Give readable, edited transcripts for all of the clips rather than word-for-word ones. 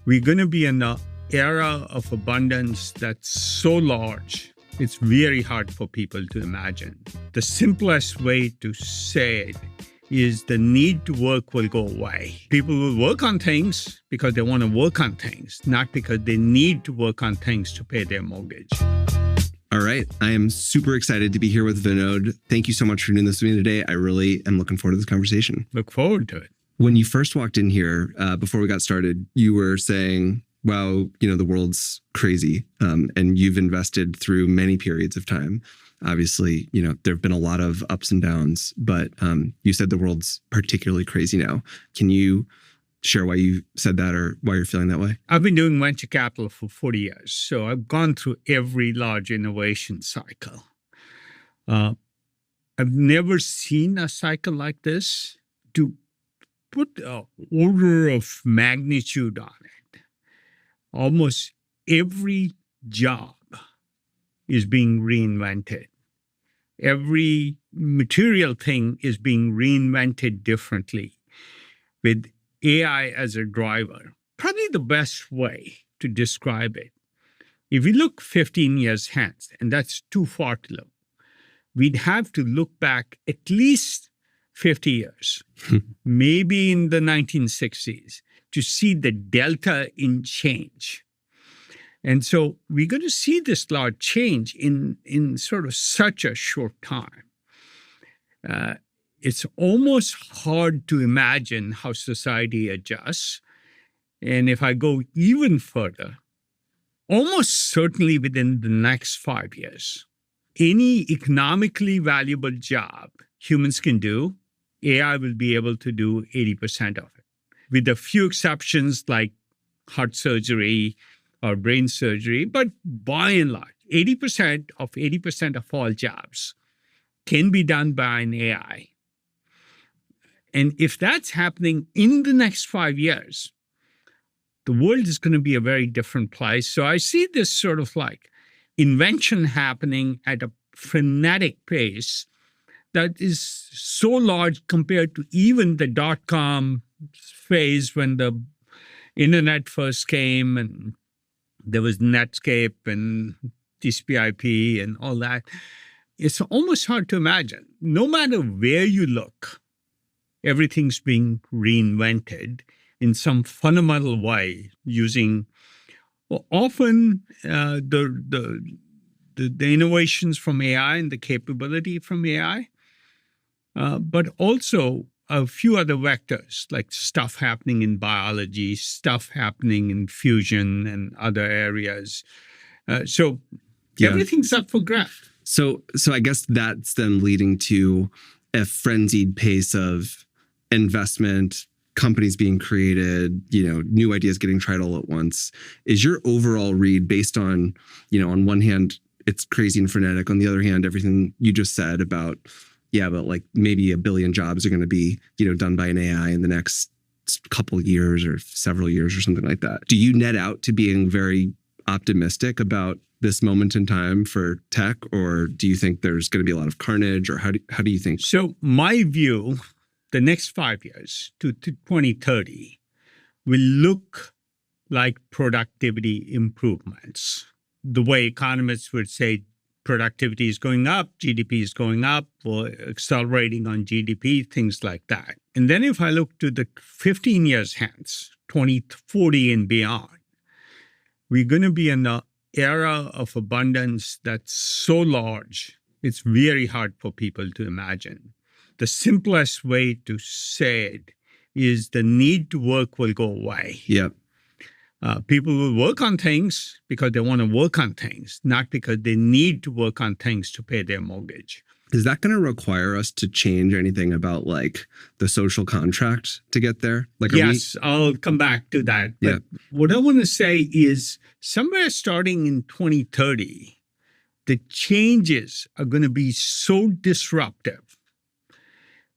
We're going to be in an era of abundance that's so large, it's very hard for people to imagine. The simplest way to say it is the need to work will go away. People will work on things because they want to work on things, not because they need to work on things to pay their mortgage. All right. I am super excited to be here with Vinod. Thank you so much for doing this with me today. I really am looking forward to this conversation. Look forward to it. When you first walked in here, before we got started, you were saying, wow, the world's crazy. And you've invested through many periods of time. Obviously, there have been a lot of ups and downs, but you said the world's particularly crazy now. Can you share why you said that or why you're feeling that way? I've been doing venture capital for 40 years, so I've gone through every large innovation cycle. I've never seen a cycle like this. To put an order of magnitude on it, almost every job is being reinvented. Every material thing is being reinvented differently with AI as a driver. Probably the best way to describe it, if we look 15 years hence, and that's too far to look, we'd have to look back at least 50 years, maybe in the 1960s, to see the delta in change. And so we're going to see this large change in sort of such a short time. It's almost hard to imagine how society adjusts. And if I go even further, almost certainly within the next 5 years, any economically valuable job humans can do, AI will be able to do 80% of it. With a few exceptions like heart surgery or brain surgery, but by and large, 80% of all jobs can be done by an AI. And if that's happening in the next 5 years, the world is going to be a very different place. So I see this sort of like invention happening at a frenetic pace that is so large compared to even the dot-com phase when the internet first came and there was Netscape and TCP/IP and all that. It's almost hard to imagine. No matter where you look, everything's being reinvented in some fundamental way using often the innovations from AI and the capability from AI, but also a few other vectors, like stuff happening in biology, stuff happening in fusion and other areas. So everything's up for grabs. So I guess that's then leading to a frenzied pace of investment, companies being created, new ideas getting tried all at once. Is your overall read based on, on one hand, it's crazy and frenetic. On the other hand, everything you just said about, but like maybe 1 billion jobs are going to be, done by an AI in the next couple of years or several years or something like that. Do you net out to being very optimistic about this moment in time for tech, or do you think there's going to be a lot of carnage, or how do you think? So my view, the next 5 years to 2030 will look like productivity improvements. The way economists would say productivity is going up, GDP is going up, or accelerating on GDP, things like that. And then if I look to the 15 years hence, 2040 and beyond, we're going to be in an era of abundance that's so large, it's very hard for people to imagine. The simplest way to say it is the need to work will go away. Yep. People will work on things because they want to work on things, not because they need to work on things to pay their mortgage. Is that going to require us to change anything about like the social contract to get there? Yes, I'll come back to that. But what I want to say is somewhere starting in 2030, the changes are going to be so disruptive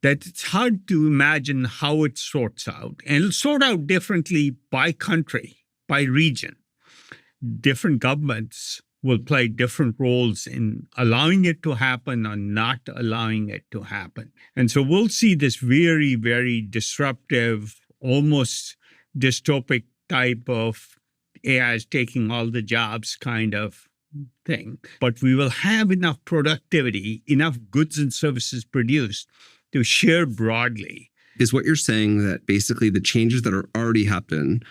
that it's hard to imagine how it sorts out. And it'll sort out differently by country, by region. Different governments will play different roles in allowing it to happen or not allowing it to happen. And so we'll see this very, very disruptive, almost dystopic type of AI is taking all the jobs kind of thing. But we will have enough productivity, enough goods and services produced to share broadly. Is what you're saying that basically the changes that are already happening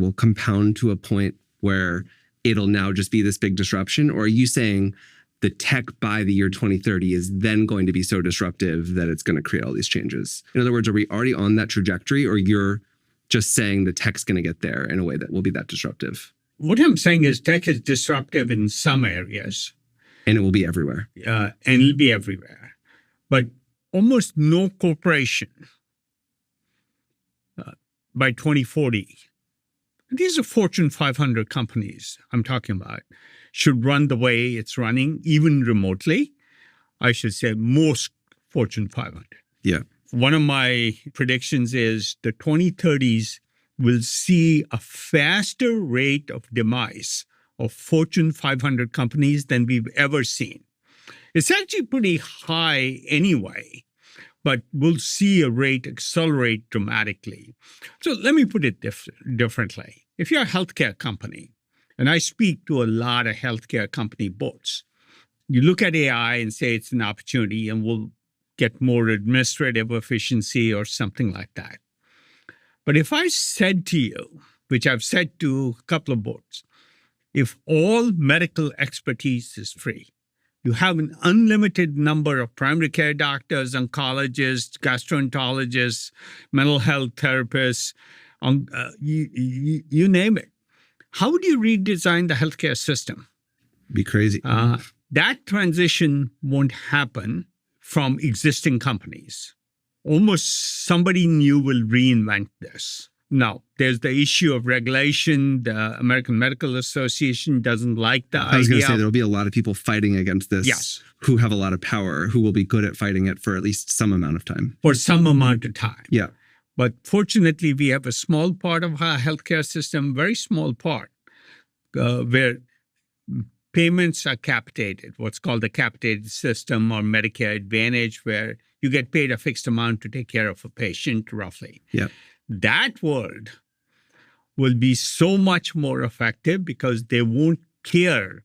will compound to a point where it'll now just be this big disruption? Or are you saying the tech by the year 2030 is then going to be so disruptive that it's going to create all these changes? In other words, are we already on that trajectory, or you're just saying the tech's going to get there in a way that will be that disruptive? What I'm saying is tech is disruptive in some areas. And it will be everywhere. And it'll be everywhere. But almost no corporation by 2040, these are Fortune 500 companies I'm talking about, should run the way it's running, even remotely. I should say most Fortune 500. Yeah. One of my predictions is the 2030s will see a faster rate of demise of Fortune 500 companies than we've ever seen. It's actually pretty high anyway, but we'll see a rate accelerate dramatically. So let me put it differently. If you're a healthcare company, and I speak to a lot of healthcare company boards, you look at AI and say it's an opportunity and we'll get more administrative efficiency or something like that. But if I said to you, which I've said to a couple of boards, if all medical expertise is free, you have an unlimited number of primary care doctors, oncologists, gastroenterologists, mental health therapists, you name it. How would you redesign the healthcare system? Be crazy. That transition won't happen from existing companies. Almost somebody new will reinvent this. Now, there's the issue of regulation. The American Medical Association doesn't like the idea. I was going to say there'll be a lot of people fighting against this. Yes. Who have a lot of power, who will be good at fighting it for at least some amount of time. For some amount of time. Yeah. But fortunately, we have a small part of our healthcare system, very small part, where payments are capitated, what's called the capitated system or Medicare Advantage, where you get paid a fixed amount to take care of a patient, roughly. Yeah. That world will be so much more effective because they won't care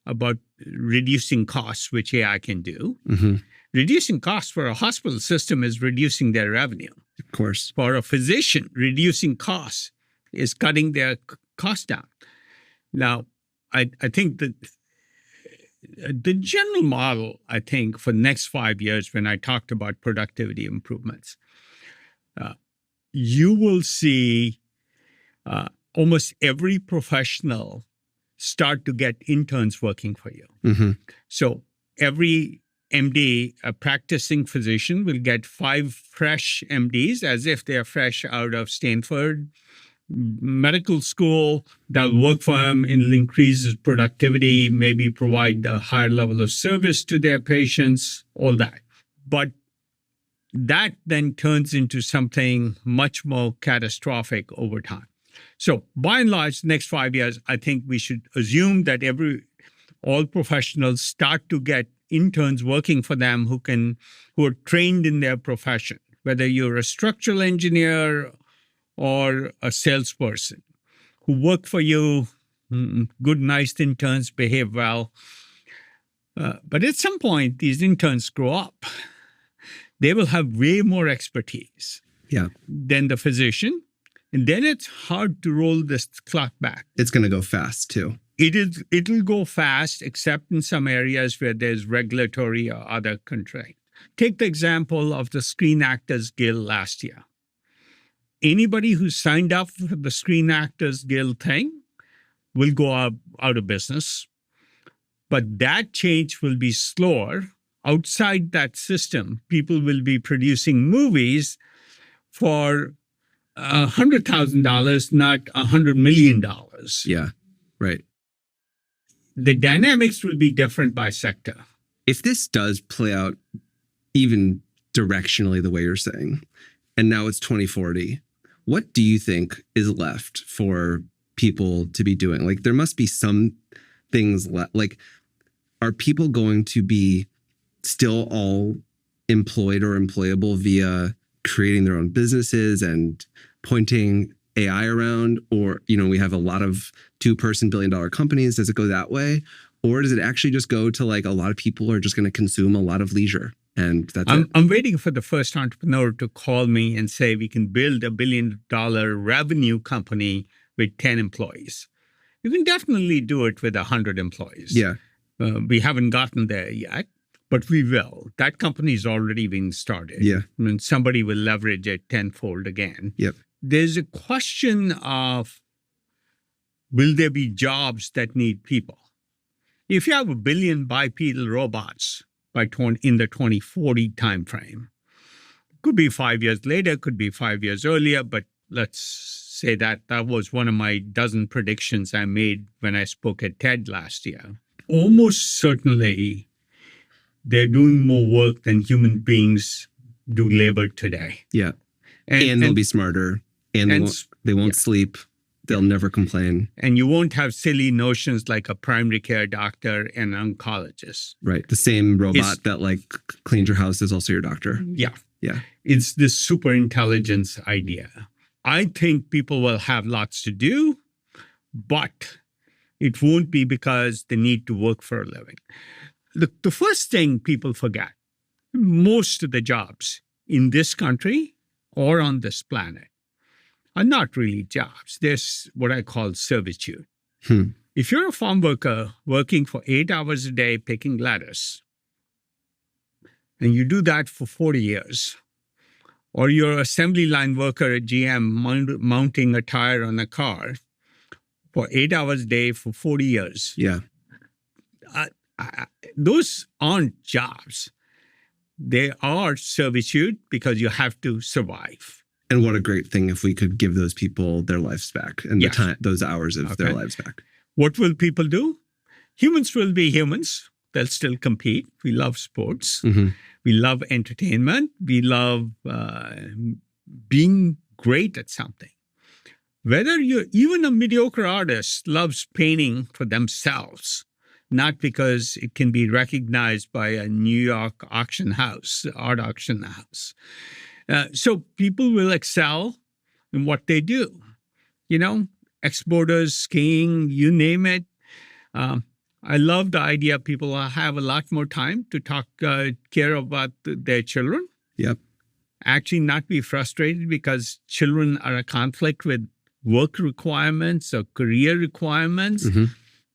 about reducing costs, which AI can do. Mm-hmm. Reducing costs for a hospital system is reducing their revenue. Of course. For a physician, reducing costs is cutting their costs down. Now, I think that the general model, I think, for the next 5 years, when I talked about productivity improvements, you will see almost every professional start to get interns working for you. Mm-hmm. So every MD, a practicing physician, will get 5 fresh MDs as if they're fresh out of Stanford medical school. They'll work for him. It'll increase his productivity, maybe provide a higher level of service to their patients, all that. But that then turns into something much more catastrophic over time. So by and large, next 5 years, I think we should assume that all professionals start to get interns working for them who are trained in their profession, whether you're a structural engineer or a salesperson, who work for you, good, nice interns, behave well. But at some point, these interns grow up. They will have way more expertise than the physician. And then it's hard to roll this clock back. It's going to go fast too. It'll go fast, except in some areas where there's regulatory or other constraint. Take the example of the Screen Actors Guild last year. Anybody who signed up for the Screen Actors Guild thing will go out of business. But that change will be slower. Outside that system, people will be producing movies for $100,000, not $100 million. Yeah, right. The dynamics will be different by sector. If this does play out even directionally the way you're saying, and now it's 2040, what do you think is left for people to be doing? Like, there must be some things left. Like, are people going to be still all employed or employable via creating their own businesses and pointing AI around, or, we have a lot of 2-person billion-dollar companies? Does it go that way? Or does it actually just go to like a lot of people are just going to consume a lot of leisure and that's it? I'm waiting for the first entrepreneur to call me and say we can build $1 billion revenue company with 10 employees. You can definitely do it with 100 employees. Yeah. We haven't gotten there yet, but we will. That company is already being started. Yeah. I mean, somebody will leverage it tenfold again. Yep. There's a question of, will there be jobs that need people? If you have 1 billion bipedal robots in the 2040 timeframe, could be 5 years later, could be 5 years earlier, but let's say that was one of my dozen predictions I made when I spoke at TED last year. Almost certainly, they're doing more work than human beings do labor today. Yeah. And they'll be smarter, and they won't sleep. They'll never complain. And you won't have silly notions like a primary care doctor and an oncologist. Right. The same robot that like cleans your house is also your doctor. Yeah. Yeah. It's this super intelligence idea. I think people will have lots to do, but it won't be because they need to work for a living. The first thing people forget, most of the jobs in this country or on this planet are not really jobs. There's what I call servitude. If you're a farm worker working for 8 hours a day picking lettuce, and you do that for 40 years, or you're an assembly line worker at GM mounting a tire on a car for 8 hours a day for 40 years. Yeah. Those aren't jobs. They are servitude because you have to survive. And what a great thing if we could give those people their lives back and the time, those hours of their lives back. What will people do? Humans will be humans. They'll still compete. We love sports. Mm-hmm. We love entertainment. We love being great at something. Whether you're even a mediocre artist loves painting for themselves, not because it can be recognized by a New York art auction house. So people will excel in what they do. Exporters, skiing, you name it. I love the idea people will have a lot more time to care about their children. Yep. Actually not be frustrated because children are a conflict with work requirements or career requirements,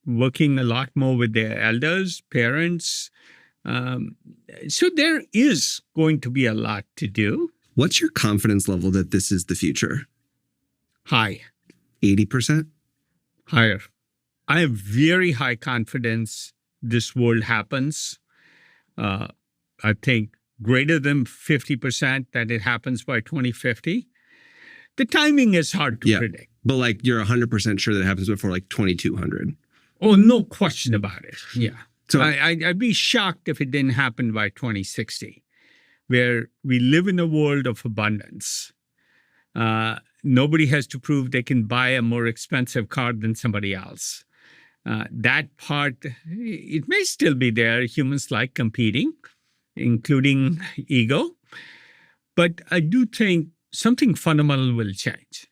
working a lot more with their elders, parents. So there is going to be a lot to do. What's your confidence level that this is the future? High. 80%? Higher. I have very high confidence this world happens. I think greater than 50% that it happens by 2050. The timing is hard to predict. But like you're 100% sure that it happens before like 2200. Oh, no question about it. Yeah. So I'd be shocked if it didn't happen by 2060, where we live in a world of abundance. Nobody has to prove they can buy a more expensive car than somebody else. That part, it may still be there. Humans like competing, including ego. But I do think something fundamental will change.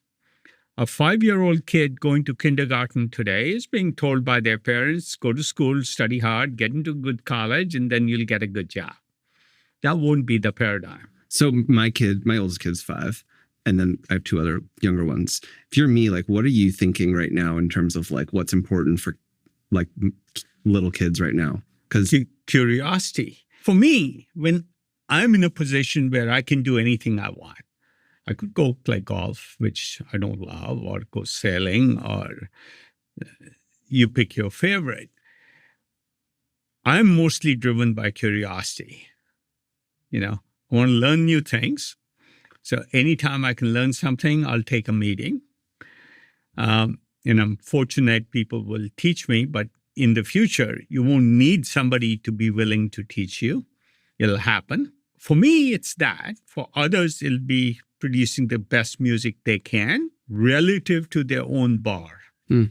A 5-year-old kid going to kindergarten today is being told by their parents, go to school, study hard, get into a good college, and then you'll get a good job. That won't be the paradigm. So my oldest kid's 5. And then I have 2 other younger ones. If you're me, like, what are you thinking right now in terms of like what's important for like little kids right now? Because curiosity. For me, when I'm in a position where I can do anything I want, I could go play golf, which I don't love, or go sailing, or you pick your favorite. I'm mostly driven by curiosity. I want to learn new things. So anytime I can learn something, I'll take a meeting. And I'm fortunate people will teach me, but in the future, you won't need somebody to be willing to teach you. It'll happen. For me, it's that. For others, it'll be producing the best music they can relative to their own bar. And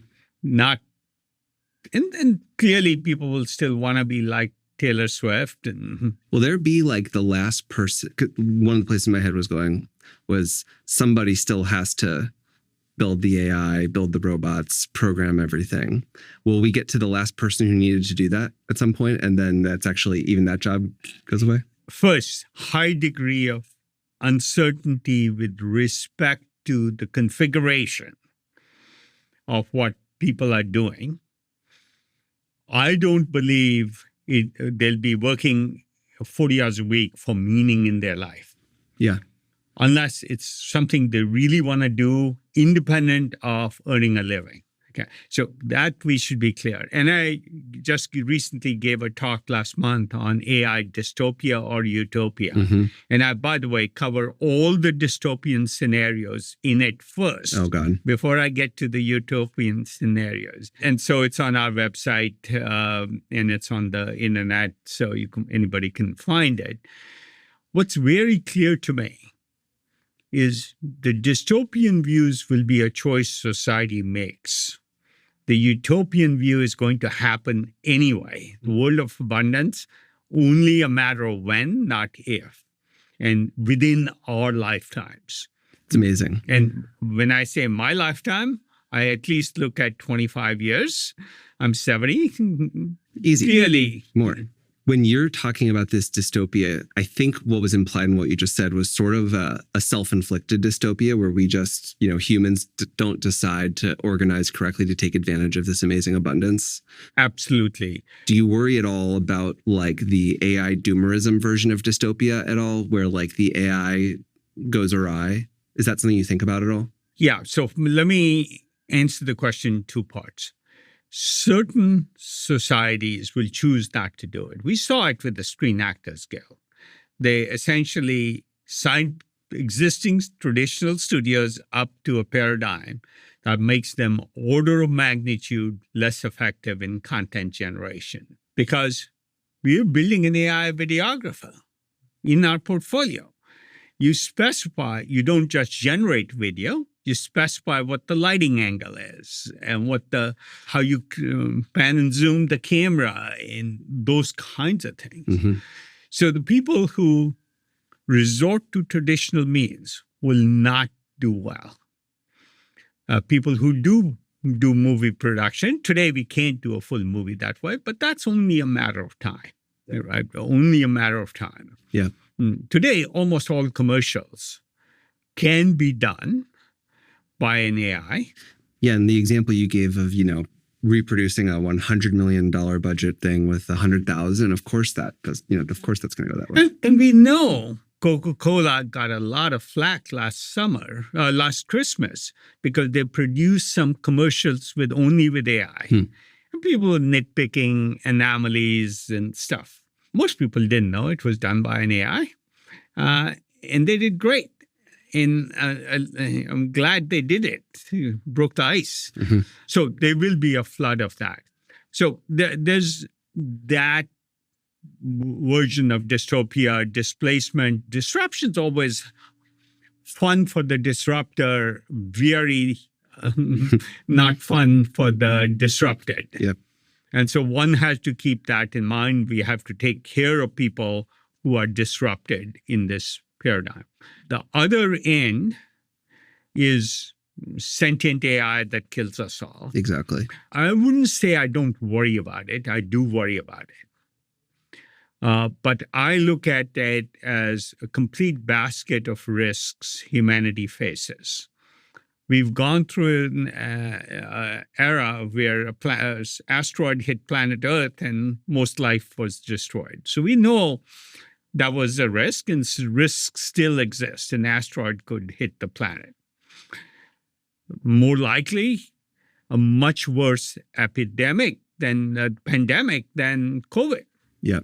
clearly people will still want to be like Taylor Swift. Will there be like the last person? One of the places my head was going was somebody still has to build the AI, build the robots, program everything. Will we get to the last person who needed to do that at some point, and then that's actually even that job goes away? First, high degree of uncertainty with respect to the configuration of what people are doing. I don't believe they'll be working 40 hours a week for meaning in their life. Yeah. Unless it's something they really want to do independent of earning a living. Okay, so that we should be clear. And I just recently gave a talk last month on AI dystopia or utopia. Mm-hmm. And I, by the way, cover all the dystopian scenarios in it first. Oh, God. Before I get to the utopian scenarios. And so it's on our website and it's on the internet, so anybody can find it. What's very clear to me is the dystopian views will be a choice society makes. The utopian view is going to happen anyway. The world of abundance, only a matter of when, not if, and within our lifetimes. It's amazing. And when I say my lifetime, I at least look at 25 years. I'm 70. Easy. Clearly. More. When you're talking about this dystopia, I think what was implied in what you just said was sort of a self-inflicted dystopia where we just, humans don't decide to organize correctly to take advantage of this amazing abundance. Absolutely. Do you worry at all about like the AI doomerism version of dystopia at all, where like the AI goes awry? Is that something you think about at all? Yeah. So let me answer the in 2 parts. Certain societies will choose not to do it. We saw it with the Screen Actors Guild. They essentially signed existing traditional studios up to a paradigm that makes them order of magnitude less effective in content generation because we're building an AI videographer in our portfolio. You specify, you don't just generate video, you specify what the lighting angle is and how you pan and zoom the camera and those kinds of things. Mm-hmm. So the people who resort to traditional means will not do well. People who do movie production, today we can't do a full movie that way, but that's only a matter of time, right? Only a matter of time. Yeah. Today, almost all commercials can be done by an AI. Yeah, and the example you gave of, reproducing a $100 million budget thing with 100,000, of course that does, of course that's going to go that way. And we know Coca-Cola got a lot of flack last Christmas, because they produced some commercials only with AI. And people were nitpicking anomalies and stuff. Most people didn't know it was done by an AI, and they did great. And I'm glad they did it. Broke the ice. Mm-hmm. So there will be a flood of that. So there's that version of dystopia, displacement. Disruption's always fun for the disruptor, very not fun for the disrupted. Yep. And so one has to keep that in mind. We have to take care of people who are disrupted in this paradigm. The other end is sentient AI that kills us all. Exactly. I wouldn't say I don't worry about it. I do worry about it. But I look at it as a complete basket of risks humanity faces. We've gone through an era where an asteroid hit planet Earth and most life was destroyed. So we know that was a risk, and risks still exist. An asteroid could hit the planet. More likely, a much worse epidemic than a pandemic than COVID. Yeah.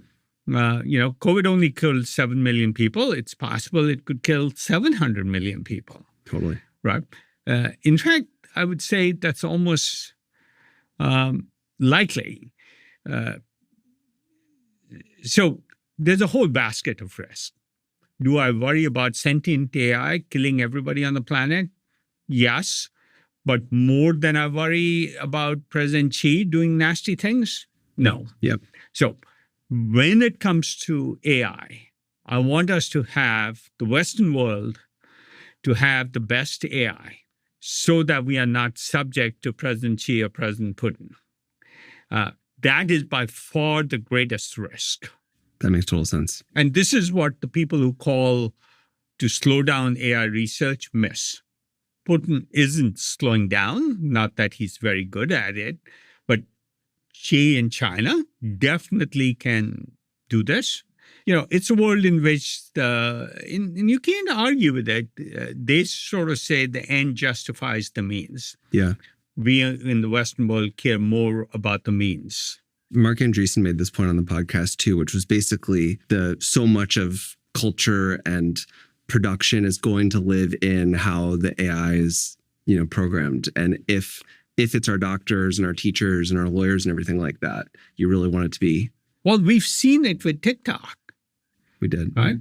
COVID only killed 7 million people. It's possible it could kill 700 million people. Totally. Right. In fact, I would say that's almost likely. So there's a whole basket of risk. Do I worry about sentient AI killing everybody on the planet? Yes. But more than I worry about President Xi doing nasty things? No. Yep. So when it comes to AI, I want us to have the Western world to have the best AI so that we are not subject to President Xi or President Putin. That is by far the greatest risk. That makes total sense. And this is what the people who call to slow down AI research miss. Putin isn't slowing down, not that he's very good at it, but Xi in China definitely can do this. It's a world in which, and you can't argue with it, they sort of say the end justifies the means. Yeah. We in the Western world care more about the means. Mark Andreessen made this point on the podcast too, which was basically so much of culture and production is going to live in how the AI is, programmed. And if it's our doctors and our teachers and our lawyers and everything like that, you really want it to be. Well, we've seen it with TikTok. We did. Right?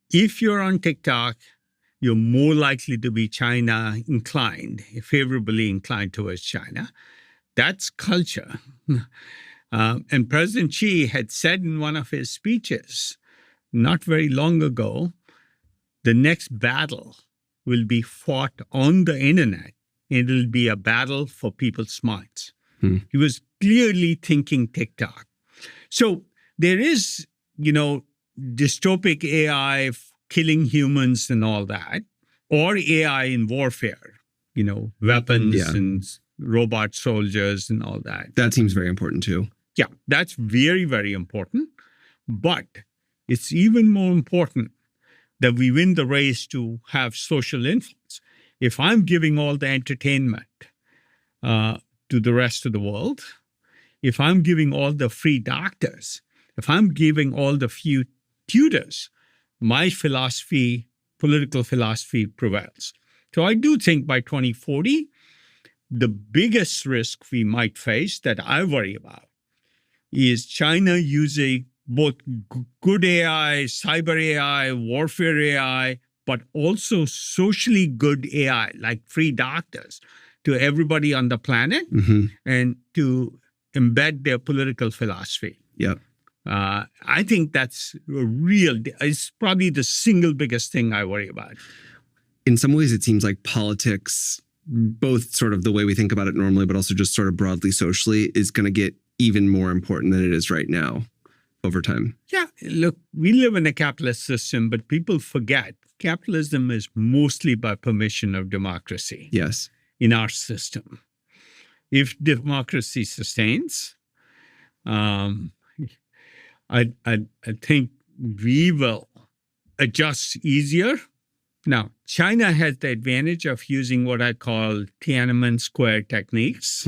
If you're on TikTok, you're more likely to be China inclined, favorably inclined towards China. That's culture. And President Xi had said in one of his speeches not very long ago, the next battle will be fought on the internet. It'll be a battle for people's minds. He was clearly thinking TikTok. So there is, dystopic AI killing humans and all that, or AI in warfare, weapons and robot soldiers and all that. That seems very important too. Yeah, that's very, very important. But it's even more important that we win the race to have social influence. If I'm giving all the entertainment to the rest of the world, if I'm giving all the free doctors, if I'm giving all the few tutors, my political philosophy prevails. So I do think by 2040, the biggest risk we might face that I worry about is China using both good AI, cyber AI, warfare AI, but also socially good AI, like free doctors, to everybody on the planet and to embed their political philosophy. Yep. I think that's it's probably the single biggest thing I worry about. In some ways, it seems like politics, both sort of the way we think about it normally, but also just sort of broadly socially, is going to get even more important than it is right now over time. Yeah, look, we live in a capitalist system, but people forget capitalism is mostly by permission of democracy. Yes. In our system. If democracy sustains, I think we will adjust easier. Now, China has the advantage of using what I call Tiananmen Square techniques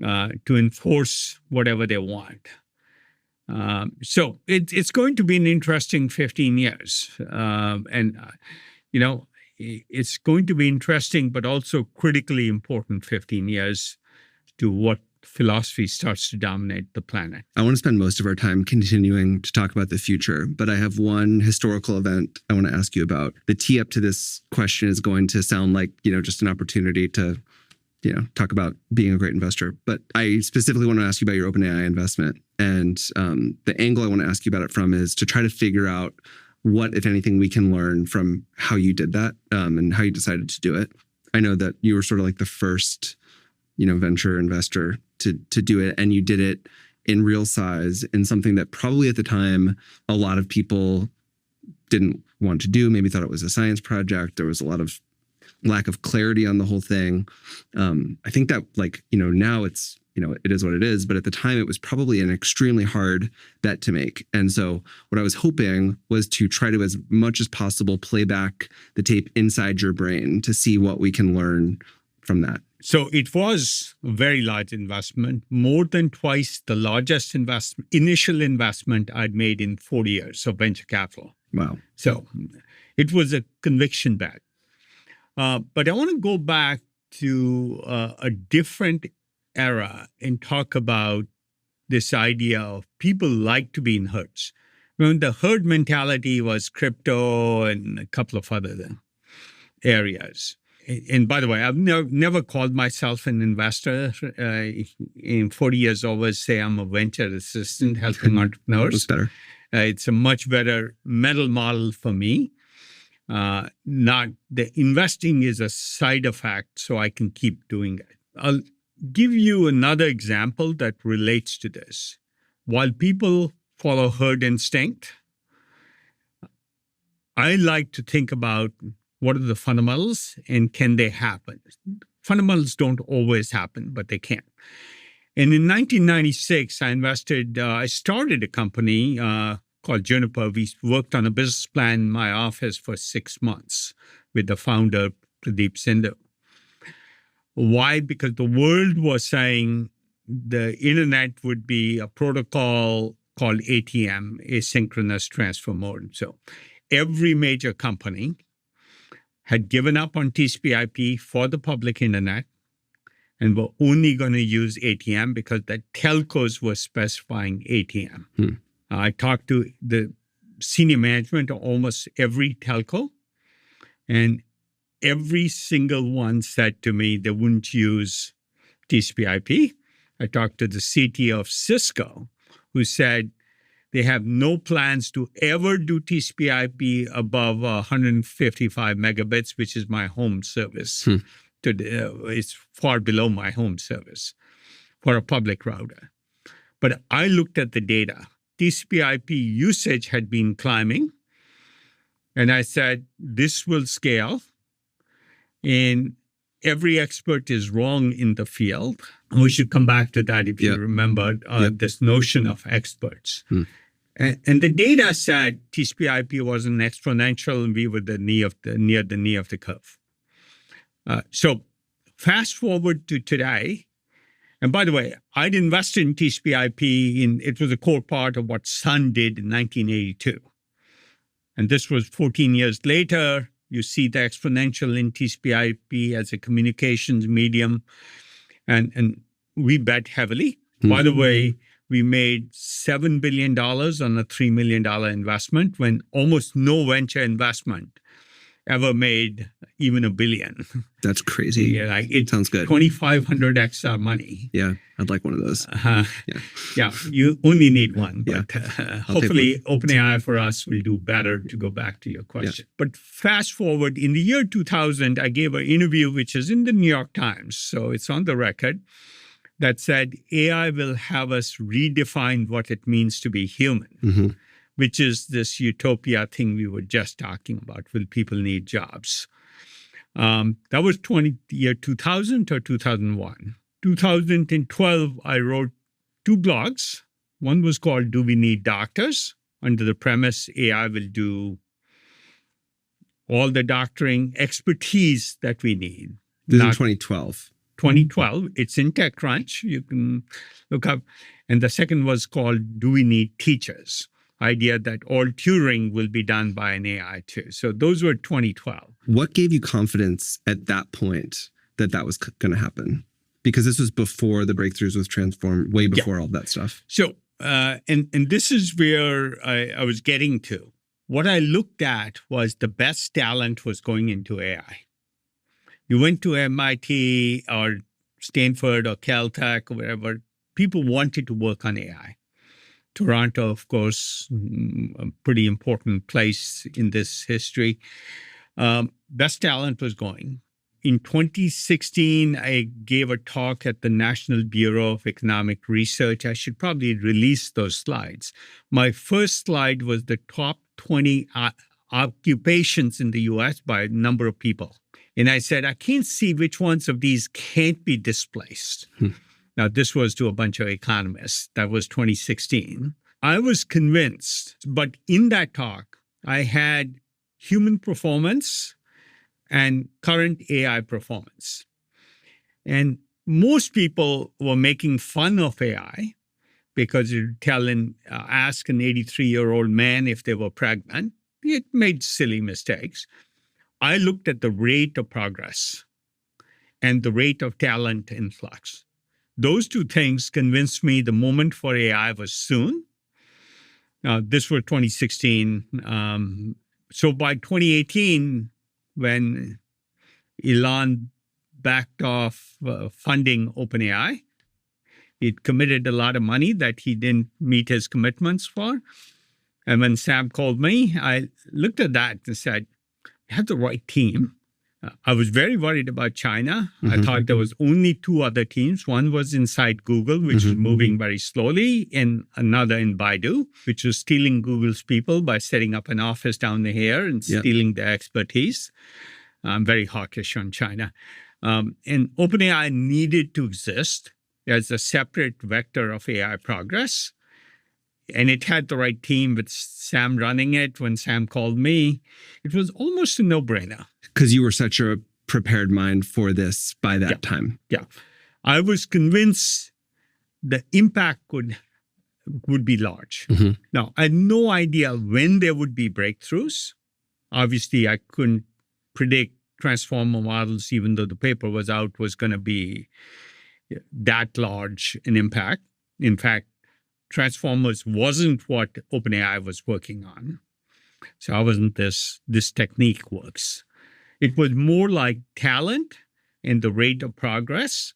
to enforce whatever they want. So it's going to be an interesting 15 years. It's going to be interesting, but also critically important 15 years to what philosophy starts to dominate the planet. I want to spend most of our time continuing to talk about the future, but I have one historical event I want to ask you about. The tee up to this question is going to sound like, just an opportunity to, talk about being a great investor. But I specifically want to ask you about your OpenAI investment. And the angle I want to ask you about it from is to try to figure out what, if anything, we can learn from how you did that and how you decided to do it. I know that you were sort of like the first, venture investor to do it, and you did it in real size in something that probably at the time a lot of people didn't want to do, maybe thought it was a science project. There was a lot of lack of clarity on the whole thing. I think that now it's, it is what it is, but at the time it was probably an extremely hard bet to make. And so what I was hoping was to try to, as much as possible, play back the tape inside your brain to see what we can learn from that. So it was a very large investment, more than twice the largest initial investment I'd made in 40 years of venture capital. Wow. So it was a conviction bet. But I want to go back to a different era and talk about this idea of people like to be in herds. The herd mentality was crypto and a couple of other areas. And by the way, I've never called myself an investor. In 40 years, I always say I'm a venture assistant helping entrepreneurs. That's better. It's a much better mental model for me. Not the investing is a side effect, so I can keep doing it. I'll give you another example that relates to this. While people follow herd instinct, I like to think about what are the fundamentals and can they happen? Fundamentals don't always happen, but they can. And in 1996, I started a company called Juniper. We worked on a business plan in my office for 6 months with the founder, Pradeep Sindhu. Why? Because the world was saying the internet would be a protocol called ATM, asynchronous transfer mode. So every major company had given up on TCP/IP for the public internet and were only going to use ATM because the telcos were specifying ATM. I talked to the senior management of almost every telco, and every single one said to me they wouldn't use TCP/IP. I talked to the CTO of Cisco, who said they have no plans to ever do TCP/IP above 155 megabits, which is my home service. It's far below my home service for a public router. But I looked at the data. TCP/IP usage had been climbing, and I said, this will scale. And every expert is wrong in the field. We should come back to that if you remember this notion of experts. And the data said TCP/IP wasn't exponential, and we were near the knee of the curve. So fast forward to today, and by the way, I'd invested in TCP/IP. It was a core part of what Sun did in 1982. And this was 14 years later. You see the exponential in TCP/IP as a communications medium. And we bet heavily. By the way, we made $7 billion on a $3 million investment when almost no venture investment ever made even $1 billion. That's crazy. It sounds good. 2,500x our money. Yeah, I'd like one of those. Yeah, you only need one. But hopefully OpenAI for us will do better, to go back to your question. But fast forward, in the year 2000, I gave an interview, which is in the New York Times, so it's on the record, that said AI will have us redefine what it means to be human, which is this utopia thing we were just talking about. Will people need jobs? That was year 2000 or 2001. 2012, I wrote 2 blogs. One was called Do We Need Doctors? Under the premise AI will do all the doctoring expertise that we need. This is in 2012. 2012. It's in TechCrunch. You can look up. And the second was called Do We Need Teachers? Idea that all tutoring will be done by an AI too. So those were 2012. What gave you confidence at that point that that was going to happen? Because this was before the breakthroughs with Transform, way before all that stuff. So, and this is where I was getting to. What I looked at was the best talent was going into AI. You went to MIT or Stanford or Caltech or wherever, people wanted to work on AI. Toronto, of course, a pretty important place in this history. Best talent was going. In 2016, I gave a talk at the National Bureau of Economic Research. I should probably release those slides. My first slide was the top 20 occupations in the US by number of people. And I said, I can't see which ones of these can't be displaced. Now, this was to a bunch of economists. That was 2016. I was convinced, but in that talk, I had human performance and current AI performance. And most people were making fun of AI because you ask an 83-year-old man if they were pregnant. It made silly mistakes. I looked at the rate of progress and the rate of talent influx. Those 2 things convinced me the moment for AI was soon. This was 2016. So by 2018, when Elon backed off funding OpenAI, it committed a lot of money that he didn't meet his commitments for. And when Sam called me, I looked at that and said, had the right team. I was very worried about China. I Mm-hmm. thought there was only two other teams. One was inside Google, which is Mm-hmm. moving very slowly, and another in Baidu, which was stealing Google's people by setting up an office down here and Yeah. stealing their expertise. I'm very hawkish on China. And OpenAI needed to exist as a separate vector of AI progress. And it had the right team with Sam running it. When Sam called me, it was almost a no-brainer. Because you were such a prepared mind for this by that time. Yeah. I was convinced the impact would be large. Mm-hmm. Now, I had no idea when there would be breakthroughs. Obviously, I couldn't predict transformer models, even though the paper was out, was going to be that large an impact. In fact, transformers wasn't what OpenAI was working on. So I wasn't this technique works. It was more like talent and the rate of progress.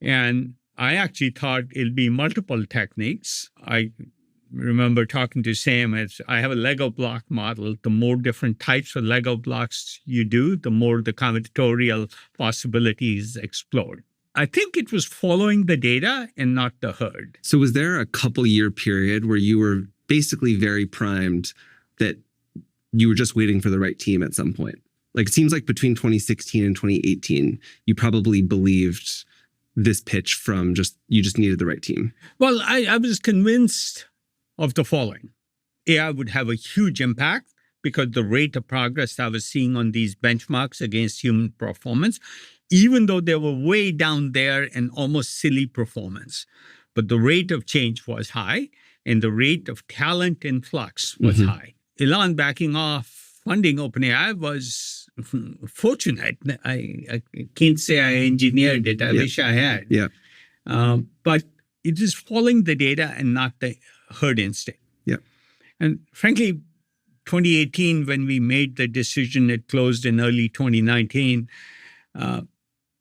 And I actually thought it'll be multiple techniques. I remember talking to Sam, as I have a Lego block model. The more different types of Lego blocks you do, the more the combinatorial possibilities explode. I think it was following the data and not the herd. So was there a couple-year period where you were basically very primed that you were just waiting for the right team at some point? Like, it seems like between 2016 and 2018, you probably believed this pitch from you just needed the right team. Well, I was convinced of the following. AI would have a huge impact because the rate of progress I was seeing on these benchmarks against human performance, even though they were way down there and almost silly performance. But the rate of change was high, and the rate of talent influx was Mm-hmm. high. Elon backing off funding OpenAI was fortunate. I can't say I engineered it. I wish I had. Yeah. But it is following the data and not the herd instinct. Yeah. And frankly, 2018, when we made the decision, it closed in early 2019,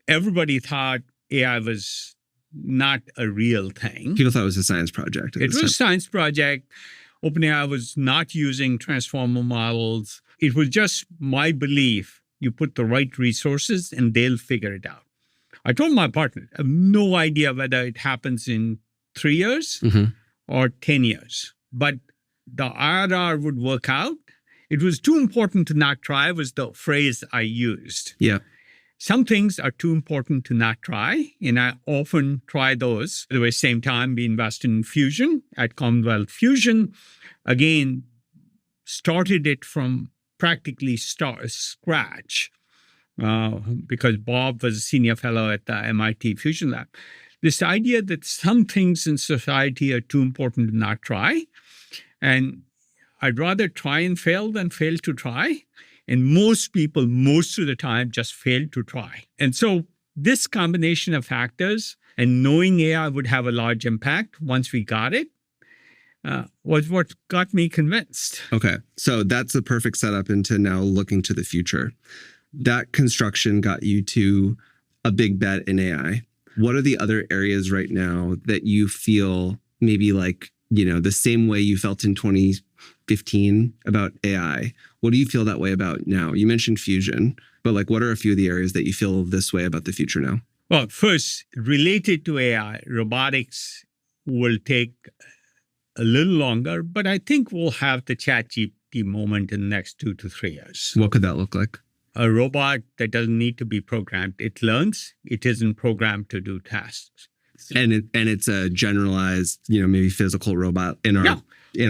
everybody thought AI was not a real thing. People thought it was a science project. It was a science project. OpenAI was not using transformer models. It was just my belief. You put the right resources and they'll figure it out. I told my partner, I have no idea whether it happens in 3 years Mm-hmm. or 10 years. But the IRR would work out. It was too important to not try was the phrase I used. Yeah. Some things are too important to not try, and I often try those. At the same time, we invest in Fusion at Commonwealth Fusion. Again, started it from practically scratch because Bob was a senior fellow at the MIT Fusion Lab. This idea that some things in society are too important to not try, and I'd rather try and fail than fail to try. And most people, most of the time, just fail to try. And so this combination of factors and knowing AI would have a large impact once we got it was what got me convinced. Okay. So that's the perfect setup into now looking to the future. That construction got you to a big bet in AI. What are the other areas right now that you feel maybe like, the same way you felt in 2015 about AI? What do you feel that way about now? You mentioned fusion, but what are a few of the areas that you feel this way about the future now? Well, first, related to AI, robotics will take a little longer, but I think we'll have the ChatGPT moment in the next 2 to 3 years. What could that look like? A robot that doesn't need to be programmed. It learns. It isn't programmed to do tasks. And it's a generalized, maybe physical robot in our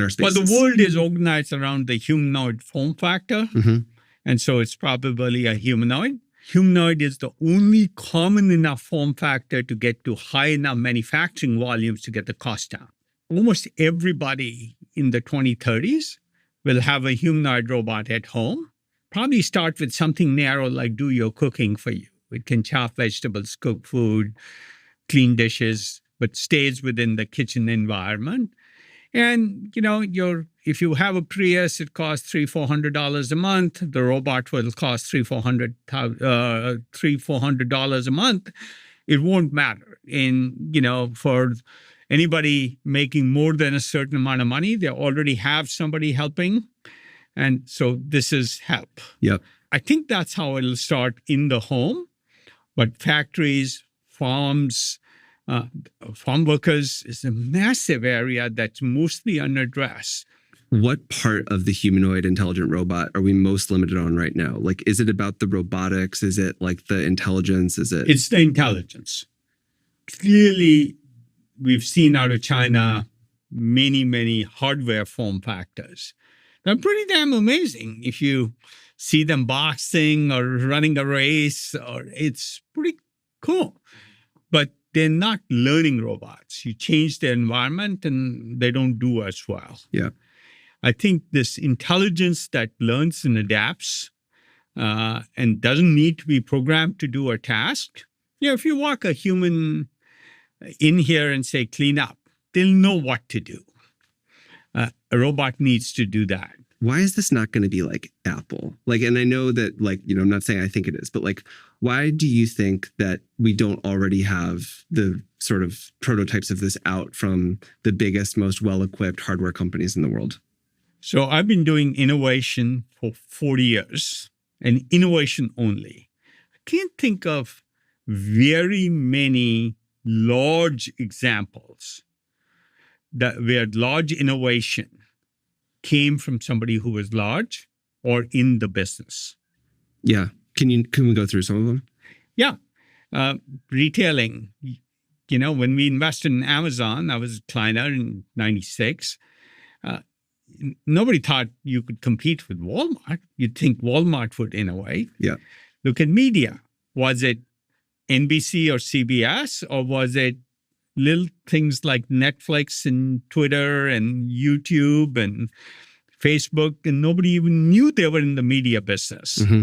spaces. Well, the world is organized around the humanoid form factor. Mm-hmm. And so it's probably a humanoid. Humanoid is the only common enough form factor to get to high enough manufacturing volumes to get the cost down. Almost everybody in the 2030s will have a humanoid robot at home. Probably start with something narrow like do your cooking for you. It can chop vegetables, cook food, clean dishes, but stays within the kitchen environment. And, if you have a Prius, it costs $300-400 a month. The robot will cost $300-400 a month. It won't matter. And, for anybody making more than a certain amount of money, they already have somebody helping. And so this is help. Yep. I think that's how it'll start in the home. But factories, farms, farm workers is a massive area that's mostly unaddressed. What part of the humanoid intelligent robot are we most limited on right now? Like, is it about the robotics? Is it like the intelligence? Is it? It's the intelligence. Clearly, we've seen out of China many hardware form factors. They're pretty damn amazing. If you see them boxing or running a race, or it's pretty cool. But they're not learning robots. You change their environment and they don't do as well. Yeah. I think this intelligence that learns and adapts and doesn't need to be programmed to do a task. If you walk a human in here and say, clean up, they'll know what to do. A robot needs to do that. Why is this not going to be like Apple? Like, and I know that, like, I'm not saying I think it is, but like, why do you think that we don't already have the sort of prototypes of this out from the biggest, most well-equipped hardware companies in the world? So I've been doing innovation for 40 years and innovation only. I can't think of very many large examples where large innovation came from somebody who was large or in the business. Yeah. Can we go through some of them? Yeah. Retailing. When we invested in Amazon, I was a Kleiner in 96. Nobody thought you could compete with Walmart. You'd think Walmart would innovate. Yeah. Look at media. Was it NBC or CBS, or was it little things like Netflix and Twitter and YouTube and Facebook, and nobody even knew they were in the media business? Mm-hmm.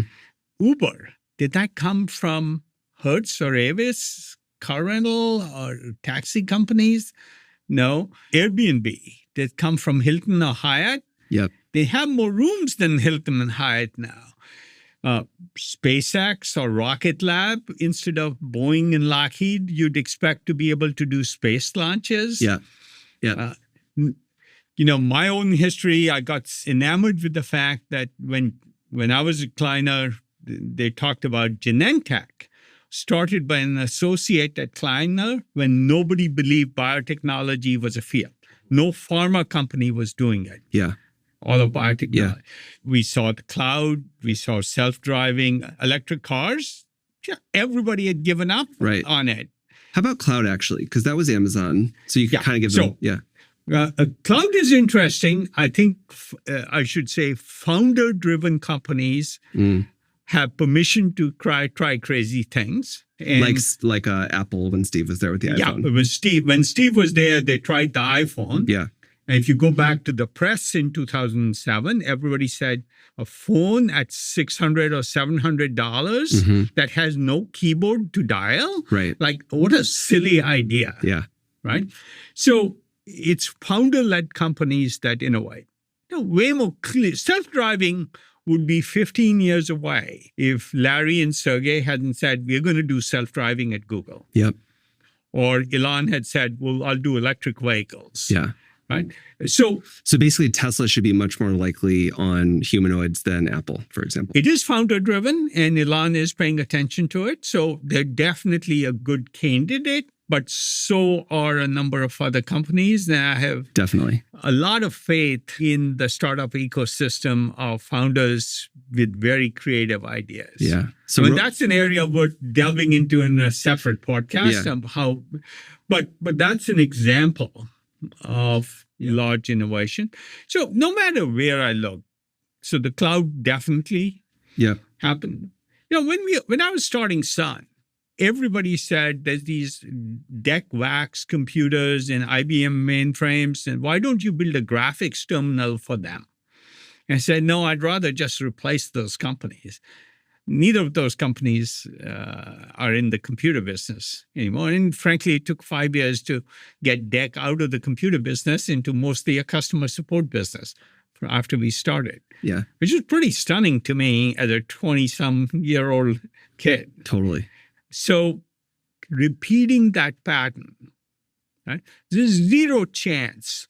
Uber, did that come from Hertz or Avis, car rental or taxi companies? No. Airbnb, did it come from Hilton or Hyatt? Yep. They have more rooms than Hilton and Hyatt now. SpaceX or Rocket Lab, instead of Boeing and Lockheed, you'd expect to be able to do space launches. Yeah. Yeah. My own history, I got enamored with the fact that when I was at Kleiner, they talked about Genentech, started by an associate at Kleiner when nobody believed biotechnology was a field. No pharma company was doing it. Yeah. All of biotechnology. Yeah. We saw the cloud. We saw self-driving electric cars. Yeah, everybody had given up on it. How about cloud, actually? Because that was Amazon. So you can kind of give them, cloud is interesting. I think I should say founder-driven companies have permission to try crazy things. And like Apple when Steve was there with the iPhone. Yeah, when Steve was there, they tried the iPhone. Yeah. And if you go back to the press in 2007, everybody said a phone at $600 or $700 that has no keyboard to dial. Right. Like, what a silly idea. Yeah. Right. So it's founder-led companies that innovate. Way more clear. Self-driving would be 15 years away if Larry and Sergey hadn't said, we're going to do self-driving at Google. Yep. Or Elon had said, well, I'll do electric vehicles. Yeah. Right. So basically, Tesla should be much more likely on humanoids than Apple, for example. It is founder-driven, and Elon is paying attention to it. So they're definitely a good candidate, but so are a number of other companies. And I have definitely a lot of faith in the startup ecosystem of founders with very creative ideas. Yeah. So that's an area worth delving into in a separate podcast of how, but that's an example of large innovation. So no matter where I look, so the cloud definitely happened. When I was starting Sun, everybody said there's these DEC wax computers and IBM mainframes, and why don't you build a graphics terminal for them? And I said, no, I'd rather just replace those companies. Neither of those companies are in the computer business anymore. And frankly, it took 5 years to get DEC out of the computer business into mostly a customer support business after we started. Yeah. Which is pretty stunning to me as a 20-some-year-old kid. Totally. So repeating that pattern, right? There's zero chance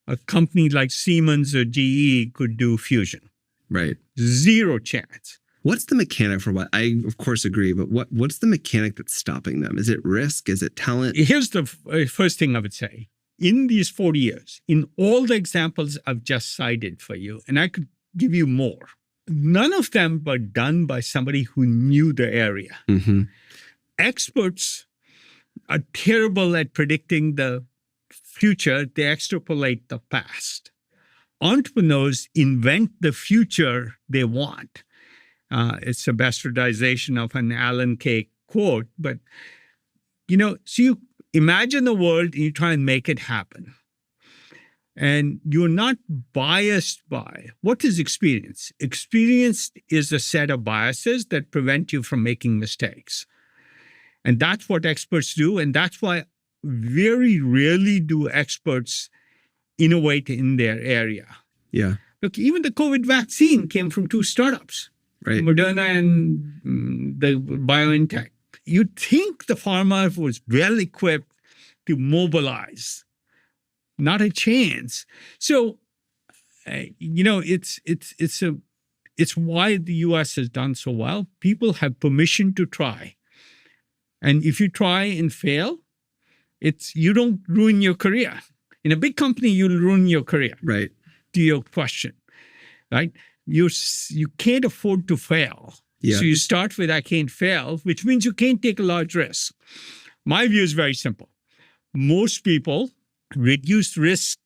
a company like Siemens or GE could do fusion. Right. Zero chance. What's the mechanic for what? I, of course, agree, but what's the mechanic that's stopping them? Is it risk? Is it talent? Here's the first thing I would say. In these 40 years, in all the examples I've just cited for you, and I could give you more, none of them were done by somebody who knew the area. Mm-hmm. Experts are terrible at predicting the future. They extrapolate the past. Entrepreneurs invent the future they want. It's a bastardization of an Alan Kay quote, but, so you imagine the world and you try and make it happen. And you're not biased by what is experience. Experience is a set of biases that prevent you from making mistakes. And that's what experts do. And that's why very rarely do experts innovate in their area. Yeah. Look, even the COVID vaccine came from two startups, right? Moderna and the BioNTech. You'd think the pharma was well equipped to mobilize. Not a chance. So, it's why the U.S. has done so well. People have permission to try. And if you try and fail, you don't ruin your career. In a big company, you'll ruin your career. Right. To your question, right? You can't afford to fail. Yeah. So you start with I can't fail, which means you can't take a large risk. My view is very simple. Most people reduce risk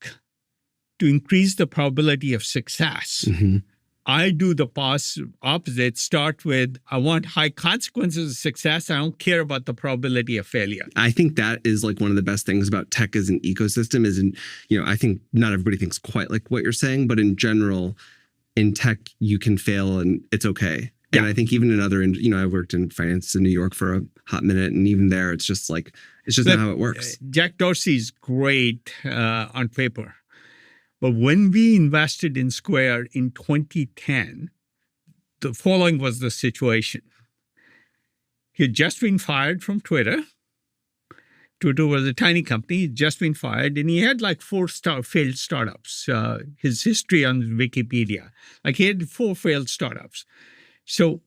to increase the probability of success. Mm-hmm. I do the opposite. Start with, I want high consequences of success. I don't care about the probability of failure. I think that is like one of the best things about tech as an ecosystem is, I think not everybody thinks quite like what you're saying, but in general, in tech, you can fail and it's okay. Yeah. And I think even in other, I worked in finance in New York for a hot minute. And even there, it's just not how it works. Jack Dorsey's great on paper. But when we invested in Square in 2010, the following was the situation. He had just been fired from Twitter. Twitter was a tiny company. He'd just been fired, and he had like 4 failed startups. His history on Wikipedia, he had 4 failed startups. So,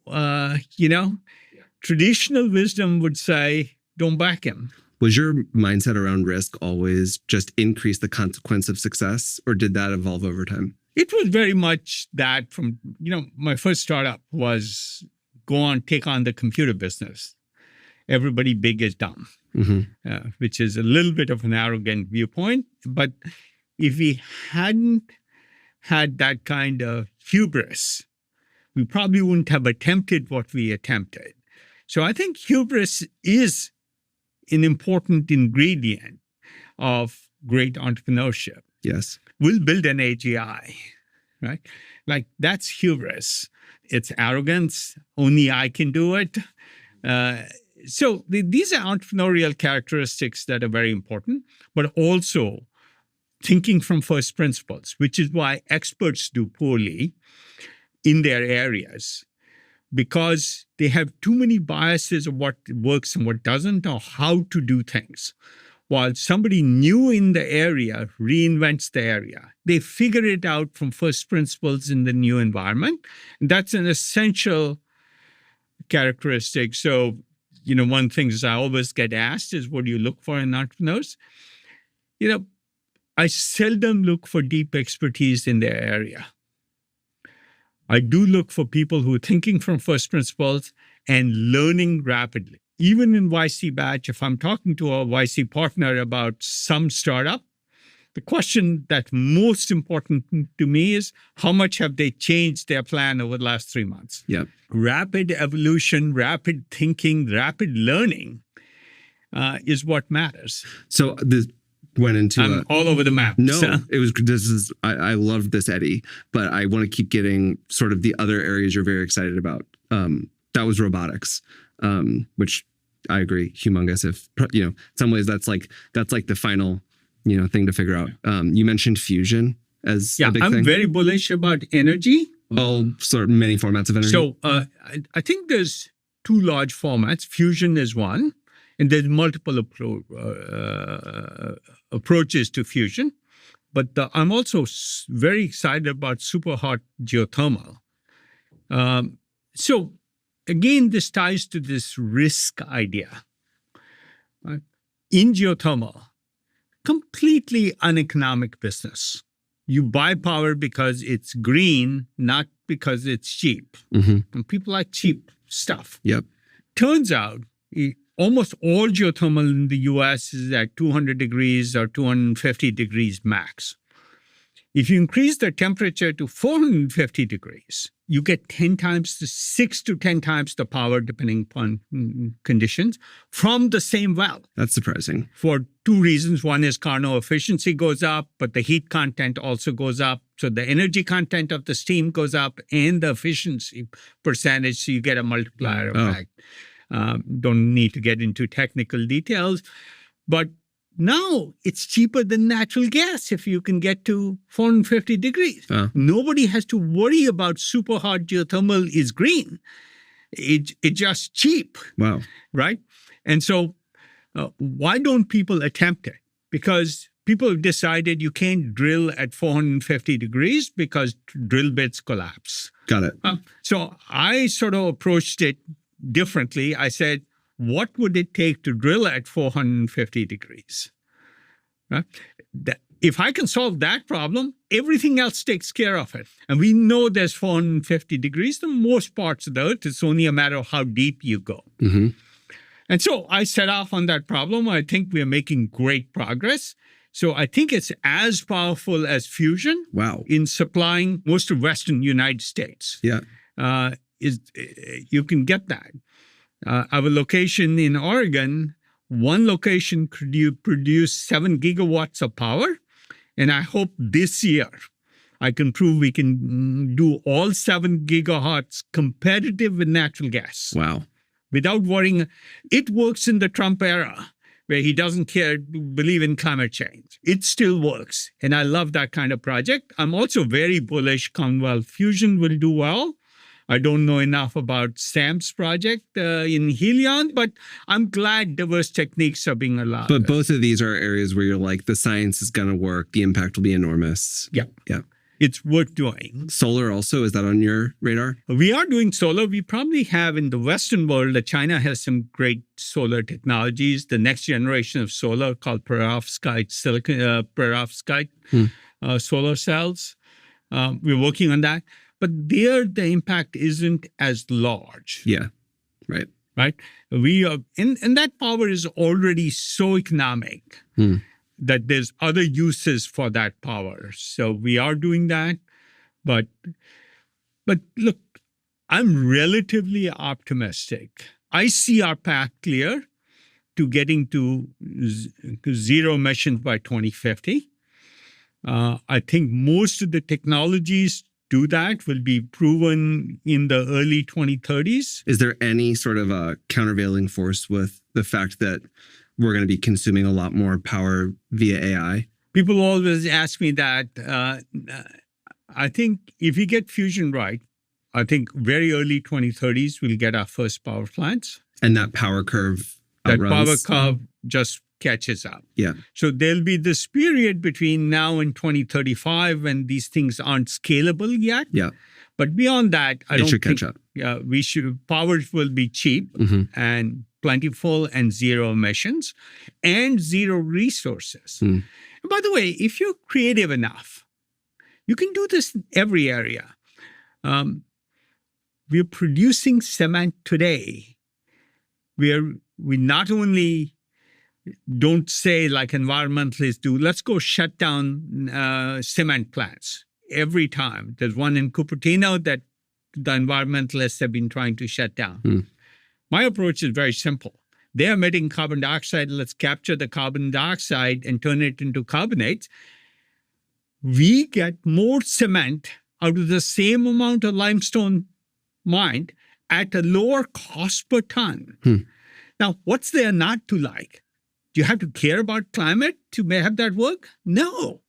traditional wisdom would say, don't back him. Was your mindset around risk always just increase the consequence of success, or did that evolve over time? It was very much that from, my first startup was take on the computer business. Everybody big is dumb, mm-hmm. Which is a little bit of an arrogant viewpoint. But if we hadn't had that kind of hubris, we probably wouldn't have attempted what we attempted. So I think hubris is an important ingredient of great entrepreneurship. Yes. We'll build an AGI, right? That's hubris. It's arrogance. Only I can do it. So these are entrepreneurial characteristics that are very important, but also thinking from first principles, which is why experts do poorly in their areas, because they have too many biases of what works and what doesn't, or how to do things. While somebody new in the area reinvents the area. They figure it out from first principles in the new environment. And that's an essential characteristic. So, one thing I always get asked is, what do you look for in entrepreneurs? I seldom look for deep expertise in their area. I do look for people who are thinking from first principles and learning rapidly. Even in YC Batch, if I'm talking to a YC partner about some startup, the question that's most important to me is, how much have they changed their plan over the last 3 months? Yeah. Rapid evolution, rapid thinking, rapid learning is what matters. So this went into I'm all over the map. No, so. I love this, Eddie, but I want to keep getting sort of the other areas you're very excited about. That was robotics, which I agree, humongous. If, in some ways that's like the final, thing to figure out. You mentioned fusion as a big thing. I'm very bullish about energy. All sort of many formats of energy. So I think there's 2 large formats. Fusion is one. And there's multiple approaches to fusion. But I'm also very excited about super hot geothermal. So again, this ties to this risk idea. Right? In geothermal, completely uneconomic business. You buy power because it's green, not because it's cheap. And people like cheap stuff. Yep. Turns out almost all geothermal in the US is at 200 degrees or 250 degrees max. If you increase the temperature to 450 degrees, you get 10 times to 6 to 10 times the power, depending upon conditions, from the same well. That's surprising. For two reasons. One is Carnot efficiency goes up, but the heat content also goes up. So the energy content of the steam goes up and the efficiency percentage, so you get a multiplier effect. Don't need to get into technical details, but now it's cheaper than natural gas if you can get to 450 degrees. Nobody has to worry about super hot geothermal is green. It's just cheap. Wow. Right? And so why don't people attempt it? Because people have decided you can't drill at 450 degrees because drill bits collapse. Got it. So I sort of approached it differently. I said, what would it take to drill at 450 degrees? Right? If I can solve that problem, everything else takes care of it. And we know there's 450 degrees in most parts of the earth. It's only a matter of how deep you go. And so I set off on that problem. I think we're making great progress. So I think it's as powerful as fusion. Wow. In supplying most of Western United States. Yeah. You can get that. Our location in Oregon, one location could produce 7 gigawatts of power. And I hope this year I can prove we can do all 7 gigawatts competitive with natural gas. Wow. Without worrying. It works in the Trump era where he doesn't believe in climate change. It still works. And I love that kind of project. I'm also very bullish Commonwealth Fusion will do well. I don't know enough about Sam's project in Helion, but I'm glad diverse techniques are being allowed. But both of these are areas where you're like, the science is going to work. The impact will be enormous. Yeah. Yeah. It's worth doing. Solar also, is that on your radar? We are doing solar. We probably have in the Western world, China has some great solar technologies. The next generation of solar called perovskite solar cells. We're working on that. But there, the impact isn't as large. Yeah, right. Right? We are, and that power is already so economic that there's other uses for that power. So we are doing that. But look, I'm relatively optimistic. I see our path clear to getting to zero emissions by 2050. I think most of the technologies do that will be proven in the early 2030s. Is there any sort of a countervailing force with the fact that we're going to be consuming a lot more power via AI? People always ask me that. I think if we get fusion right, I think very early 2030s we'll get our first power plants. And that power curve outruns. That power curve just catches up. Yeah. So there'll be this period between now and 2035 when these things aren't scalable yet. Yeah. But beyond that, I don't think catch up. Yeah, power will be cheap and plentiful and zero emissions and zero resources. And by the way, if you're creative enough, you can do this in every area. We're producing cement today. We not only don't say like environmentalists do, let's go shut down cement plants every time. There's one in Cupertino that the environmentalists have been trying to shut down. My approach is very simple. They're emitting carbon dioxide. Let's capture the carbon dioxide and turn it into carbonates. We get more cement out of the same amount of limestone mined at a lower cost per ton. Now, what's there not to like? Do you have to care about climate to have that work? No.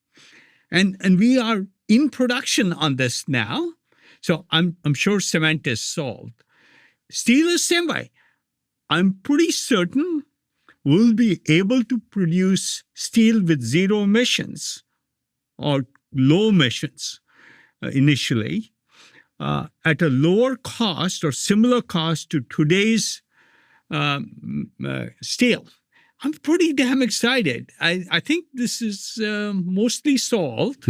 And we are in production on this now. So I'm sure cement is solved. Steel is same way. I'm pretty certain we'll be able to produce steel with zero emissions or low emissions initially. at a lower cost or similar cost to today's steel. I'm pretty damn excited. I think this is mostly solved.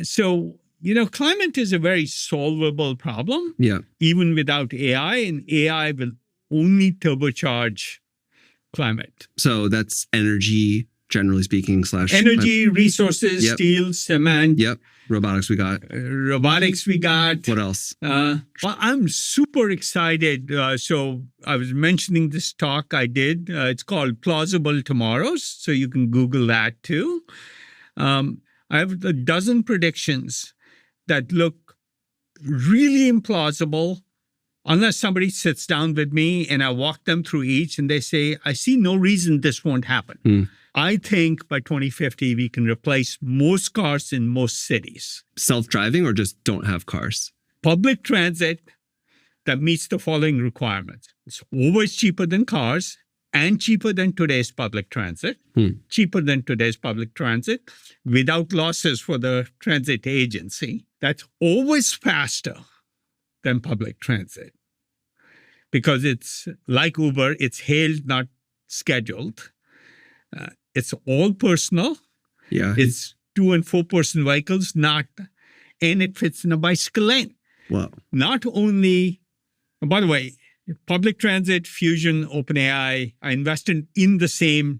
So, climate is a very solvable problem. Yeah. Even without AI, and AI will only turbocharge climate. So that's energy, generally speaking, / Energy, resources, Yep. steel, cement. Yep. Robotics we got. Robotics we got. What else? Well, I'm super excited. So I was mentioning this talk I did. It's called Plausible Tomorrows. So you can Google that too. I have a dozen predictions that look really implausible unless somebody sits down with me and I walk them through each and they say, I see no reason this won't happen. I think by 2050, we can replace most cars in most cities. Self-driving or just don't have cars? Public transit that meets the following requirements. It's always cheaper than cars and cheaper than today's public transit, cheaper than today's public transit, without losses for the transit agency. That's always faster than public transit because it's like Uber, it's hailed, not scheduled. It's all personal. Yeah. It's 2- and 4-person vehicles, and it fits in a bicycle lane. Wow. Not only, by the way, public transit, Fusion, OpenAI, I invested in the same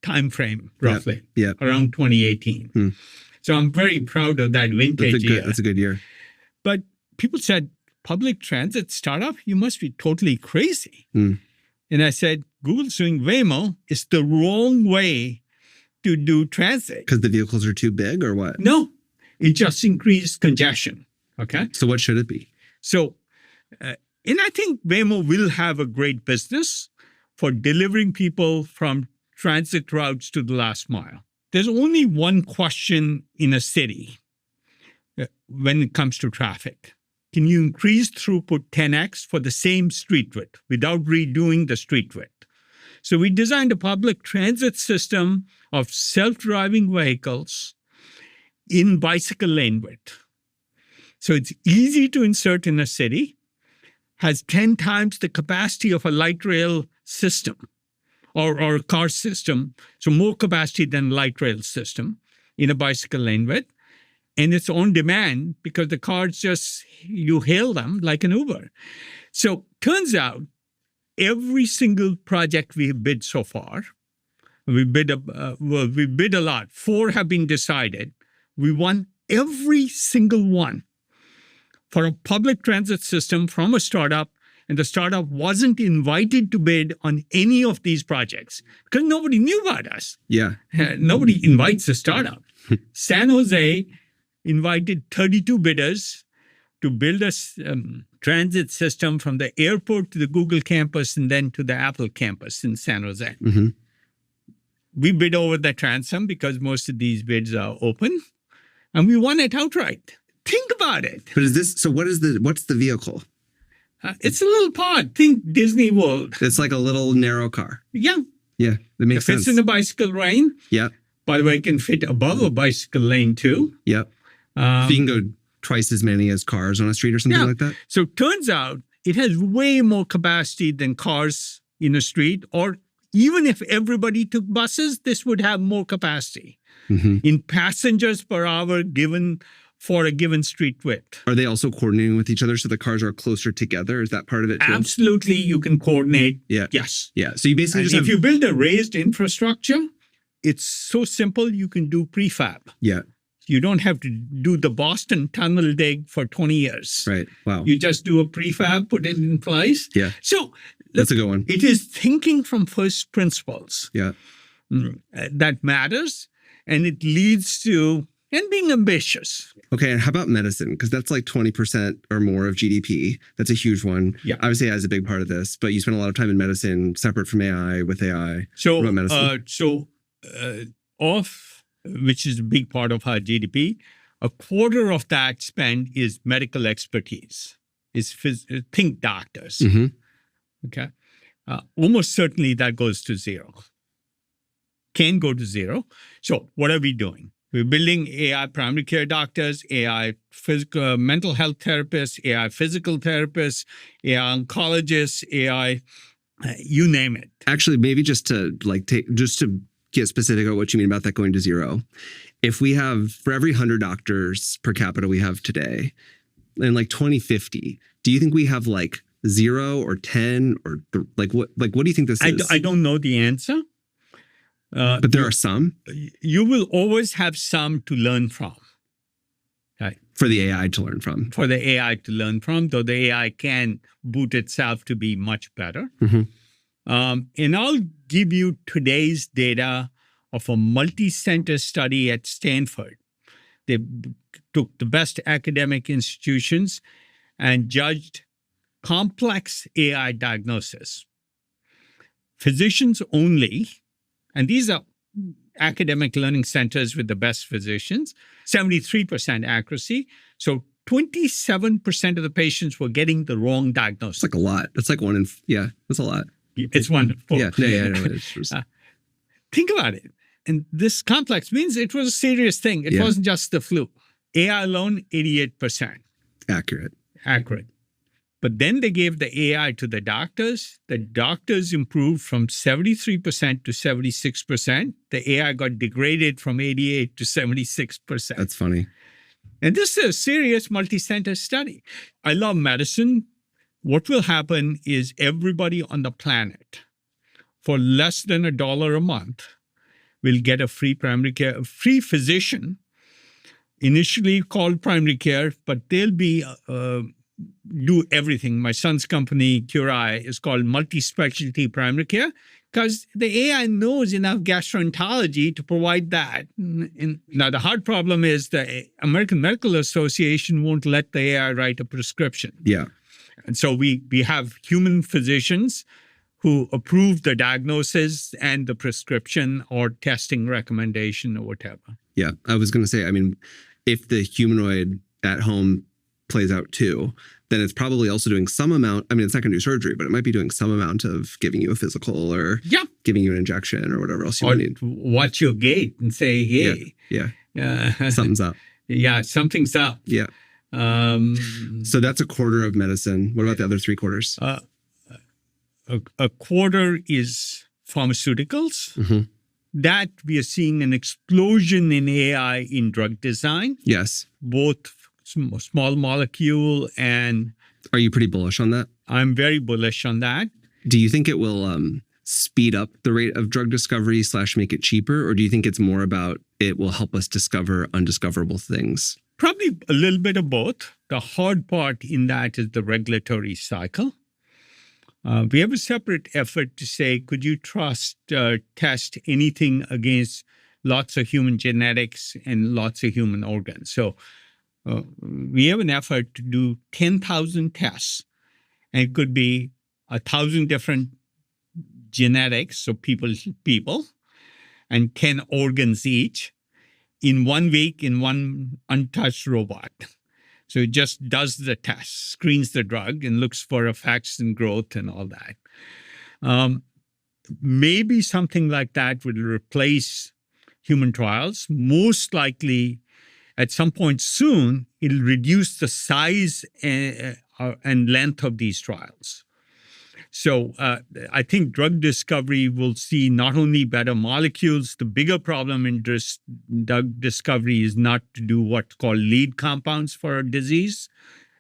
time frame, roughly, around 2018. So I'm very proud of that vintage year. That's a good year. But people said, public transit startup, you must be totally crazy. And I said, Google's doing Waymo is the wrong way to do transit. Because the vehicles are too big or what? No, it just increased congestion. Okay. So what should it be? So, and I think Waymo will have a great business for delivering people from transit routes to the last mile. There's only one question in a city when it comes to traffic. Can you increase throughput 10x for the same street width without redoing the street width? So we designed a public transit system of self-driving vehicles in bicycle lane width. So it's easy to insert in a city, has 10 times the capacity of a light rail system or a car system, so more capacity than light rail system in a bicycle lane width. And it's on demand because the cars you hail them like an Uber. So turns out every single project we have bid so far, we bid a lot. 4 have been decided. We won every single one for a public transit system from a startup, and the startup wasn't invited to bid on any of these projects because nobody knew about us. Yeah. Nobody invites a startup. San Jose invited 32 bidders to build a transit system from the airport to the Google campus and then to the Apple campus in San Jose. We bid over the transom because most of these bids are open, and we won it outright. Think about it. But what's the vehicle? It's a little pod. Think Disney World. It's like a little narrow car. Yeah. Yeah, that makes sense. It fits in a bicycle lane. Yeah. By the way, it can fit above a bicycle lane too. Yeah. So you can go twice as many as cars on a street or something like that? So it turns out it has way more capacity than cars in a street, or even if everybody took buses, this would have more capacity in passengers per hour given for a given street width. Are they also coordinating with each other so the cars are closer together? Is that part of it too? Absolutely, you can coordinate. Yeah. Yes. Yeah. So you basically If you build a raised infrastructure, it's so simple you can do prefab. Yeah. You don't have to do the Boston tunnel dig for 20 years. Right. Wow. You just do a prefab, put it in place. Yeah. So that's a good one. It is thinking from first principles. Yeah. That matters, and it leads to being ambitious. Okay, and how about medicine? Because that's like 20% or more of GDP. That's a huge one. Yeah. Obviously, AI is a big part of this, but you spend a lot of time in medicine, separate from AI, with AI. So, what about medicine? Which is a big part of our GDP, a quarter of that spend is medical expertise, think doctors. Okay. Almost certainly that goes to zero. Can go to zero. So what are we doing? We're building AI primary care doctors, AI physical, mental health therapists, AI physical therapists, AI oncologists, AI, you name it. Actually, maybe just to get specific about what you mean about that going to zero. If we have, for every 100 doctors per capita we have today, in like 2050, do you think we have like 0 or 10 or what do you think this is? I don't know the answer. But there are some? You will always have some to learn from. Right? For the AI to learn from. For the AI to learn from, though the AI can boot itself to be much better. Mm-hmm. And I'll give you today's data of a multi-center study at Stanford. They took the best academic institutions and judged complex AI diagnosis. Physicians only, and these are academic learning centers with the best physicians, 73% accuracy. So 27% of the patients were getting the wrong diagnosis. It's like a lot. That's like that's a lot. It's wonderful. Yeah. Think about it. And this complex means it was a serious thing. It wasn't just the flu. AI alone, 88%. Accurate. But then they gave the AI to the doctors. The doctors improved from 73% to 76%. The AI got degraded from 88 to 76%. That's funny. And this is a serious multi-center study. I love medicine. What will happen is everybody on the planet, for less than $1 a month, will get a free physician, initially called primary care, but they'll be do everything. My son's company, Curai, is called multi-specialty primary care because the AI knows enough gastroenterology to provide that. And now, the hard problem is the American Medical Association won't let the AI write a prescription. Yeah. And so we have human physicians who approve the diagnosis and the prescription or testing recommendation or whatever. Yeah. I was going to say, I mean, if the humanoid at home plays out too, then it's probably also doing some amount. I mean, it's not going to do surgery, but it might be doing some amount of giving you a physical or giving you an injection or whatever else you need. Watch your gait and say, hey. Something's up. Yeah, something's up. Yeah. So that's a quarter of medicine. What about the other 3/4? A quarter is pharmaceuticals. Mm-hmm. That we are seeing an explosion in AI in drug design. Yes. Both small molecule and... Are you pretty bullish on that? I'm very bullish on that. Do you think it will speed up the rate of drug discovery / make it cheaper? Or do you think it's more about it will help us discover undiscoverable things? Probably a little bit of both. The hard part in that is the regulatory cycle. We have a separate effort to say, could you test anything against lots of human genetics and lots of human organs? So we have an effort to do 10,000 tests. And it could be 1,000 different genetics, so people, and 10 organs each in 1 week in one untouched robot. So it just does the test, screens the drug, and looks for effects and growth and all that. Maybe something like that would replace human trials. Most likely, at some point soon, it'll reduce the size and length of these trials. So I think drug discovery will see not only better molecules. The bigger problem in drug discovery is not to do what's called lead compounds for a disease,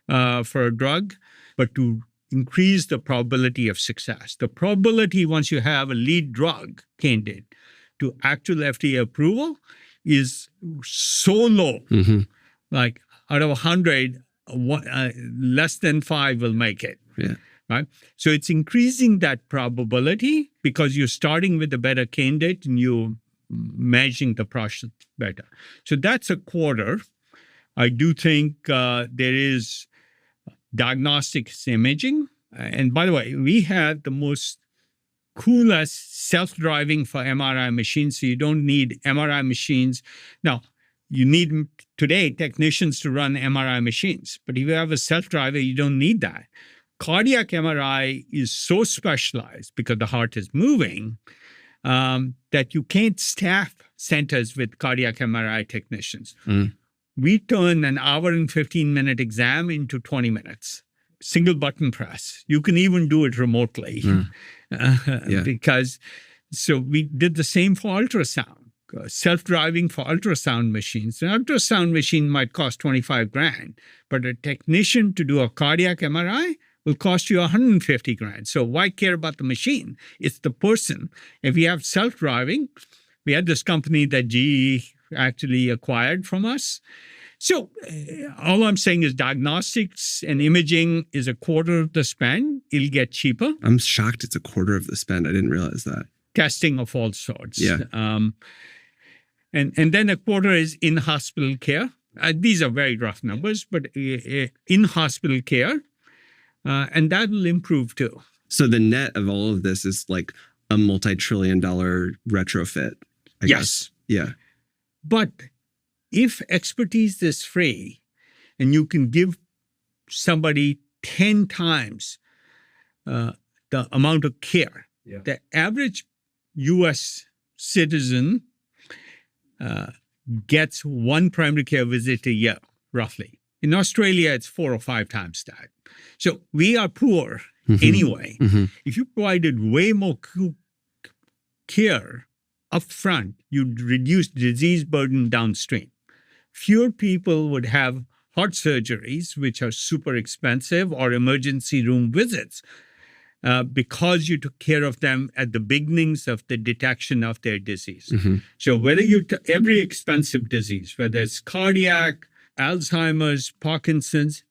for a drug, but to increase the probability of success. The probability once you have a lead drug candidate to actual FDA approval is so low. Mm-hmm. Like out of 100, less than 5 will make it. Yeah. Right? So it's increasing that probability because you're starting with a better candidate and you're measuring the process better. So that's a quarter. I do think there is diagnostics imaging. And by the way, we have the most coolest self-driving for MRI machines. So you don't need MRI machines. Now, you need today technicians to run MRI machines. But if you have a self-driver, you don't need that. Cardiac MRI is so specialized because the heart is moving that you can't staff centers with cardiac MRI technicians. Mm. We turn an hour and 15-minute exam into 20 minutes. Single button press. You can even do it remotely. Yeah. So we did the same for ultrasound. Self-driving for ultrasound machines. An ultrasound machine might cost $25,000, but a technician to do a cardiac MRI will cost you $150,000. So why care about the machine? It's the person. If we have self-driving, we had this company that GE actually acquired from us. So all I'm saying is diagnostics and imaging is a quarter of the spend. It'll get cheaper. I'm shocked it's a quarter of the spend. I didn't realize that. Testing of all sorts. Yeah. And then a quarter is in-hospital care. These are very rough numbers, but in-hospital care, and that will improve too. So the net of all of this is like a multi-trillion-dollar retrofit, I guess. Yeah. But if expertise is free and you can give somebody 10 times the amount of care, the average U.S. citizen gets one primary care visit a year, roughly. In Australia, it's 4 or 5 times that. So we are poor anyway. If you provided way more care up front, you'd reduce disease burden downstream. Fewer people would have heart surgeries, which are super expensive, or emergency room visits, because you took care of them at the beginnings of the detection of their disease. So whether every expensive disease, whether it's cardiac, Alzheimer's, Parkinson's,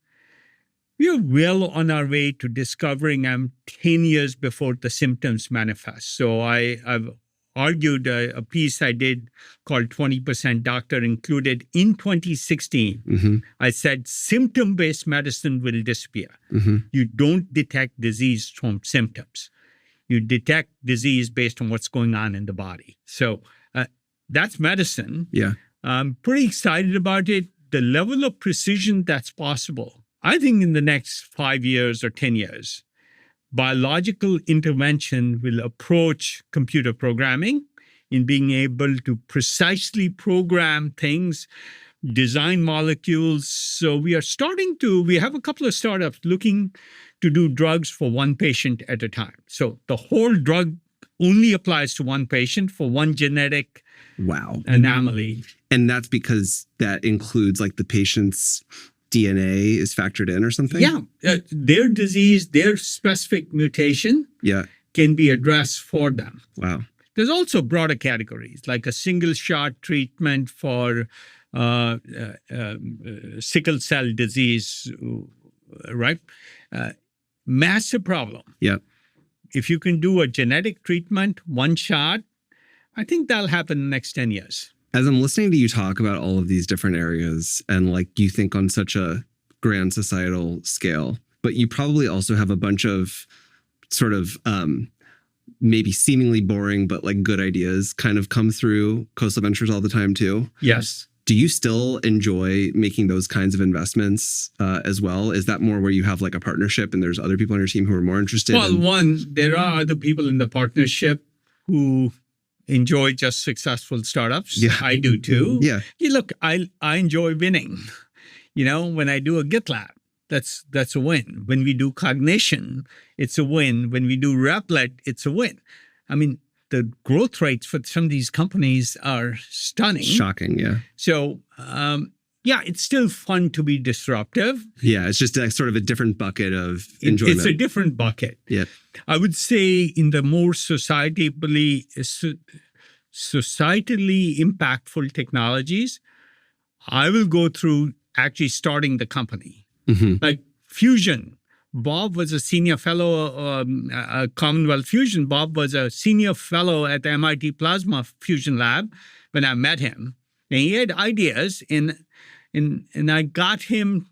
we are well on our way to discovering them 10 years before the symptoms manifest. So I've argued a piece I did called 20% Doctor included in 2016. I said symptom-based medicine will disappear. You don't detect disease from symptoms. You detect disease based on what's going on in the body. So that's medicine. Yeah. I'm pretty excited about it. The level of precision that's possible, I think in the next 5 years or 10 years, biological intervention will approach computer programming in being able to precisely program things, design molecules. So we have a couple of startups looking to do drugs for one patient at a time. So the whole drug only applies to one patient for one genetic anomaly. And that's because that includes like the patient's DNA is factored in or something? Yeah. Their disease, their specific mutation can be addressed for them. Wow. There's also broader categories, like a single shot treatment for sickle cell disease, right? Massive problem. Yeah. If you can do a genetic treatment, one shot, I think that'll happen in the next 10 years. As I'm listening to you talk about all of these different areas and like you think on such a grand societal scale, but you probably also have a bunch of sort of maybe seemingly boring, but like good ideas kind of come through Coastal Ventures all the time too. Yes. Do you still enjoy making those kinds of investments as well? Is that more where you have like a partnership and there's other people on your team who are more interested? Well, there are other people in the partnership who enjoy just successful startups. Yeah. I do too. Yeah. Look, I enjoy winning. When I do a GitLab, that's a win. When we do cognition, it's a win. When we do Replit, it's a win. I mean, the growth rates for some of these companies are stunning. Shocking, yeah. So, it's still fun to be disruptive. Yeah, it's just sort of a different bucket of enjoyment. It's a different bucket. Yeah. I would say in the more societally impactful technologies, I will go through actually starting the company. Like Fusion. Bob was a senior fellow, Commonwealth Fusion. Bob was a senior fellow at the MIT Plasma Fusion Lab when I met him. And he had ideas, and I got him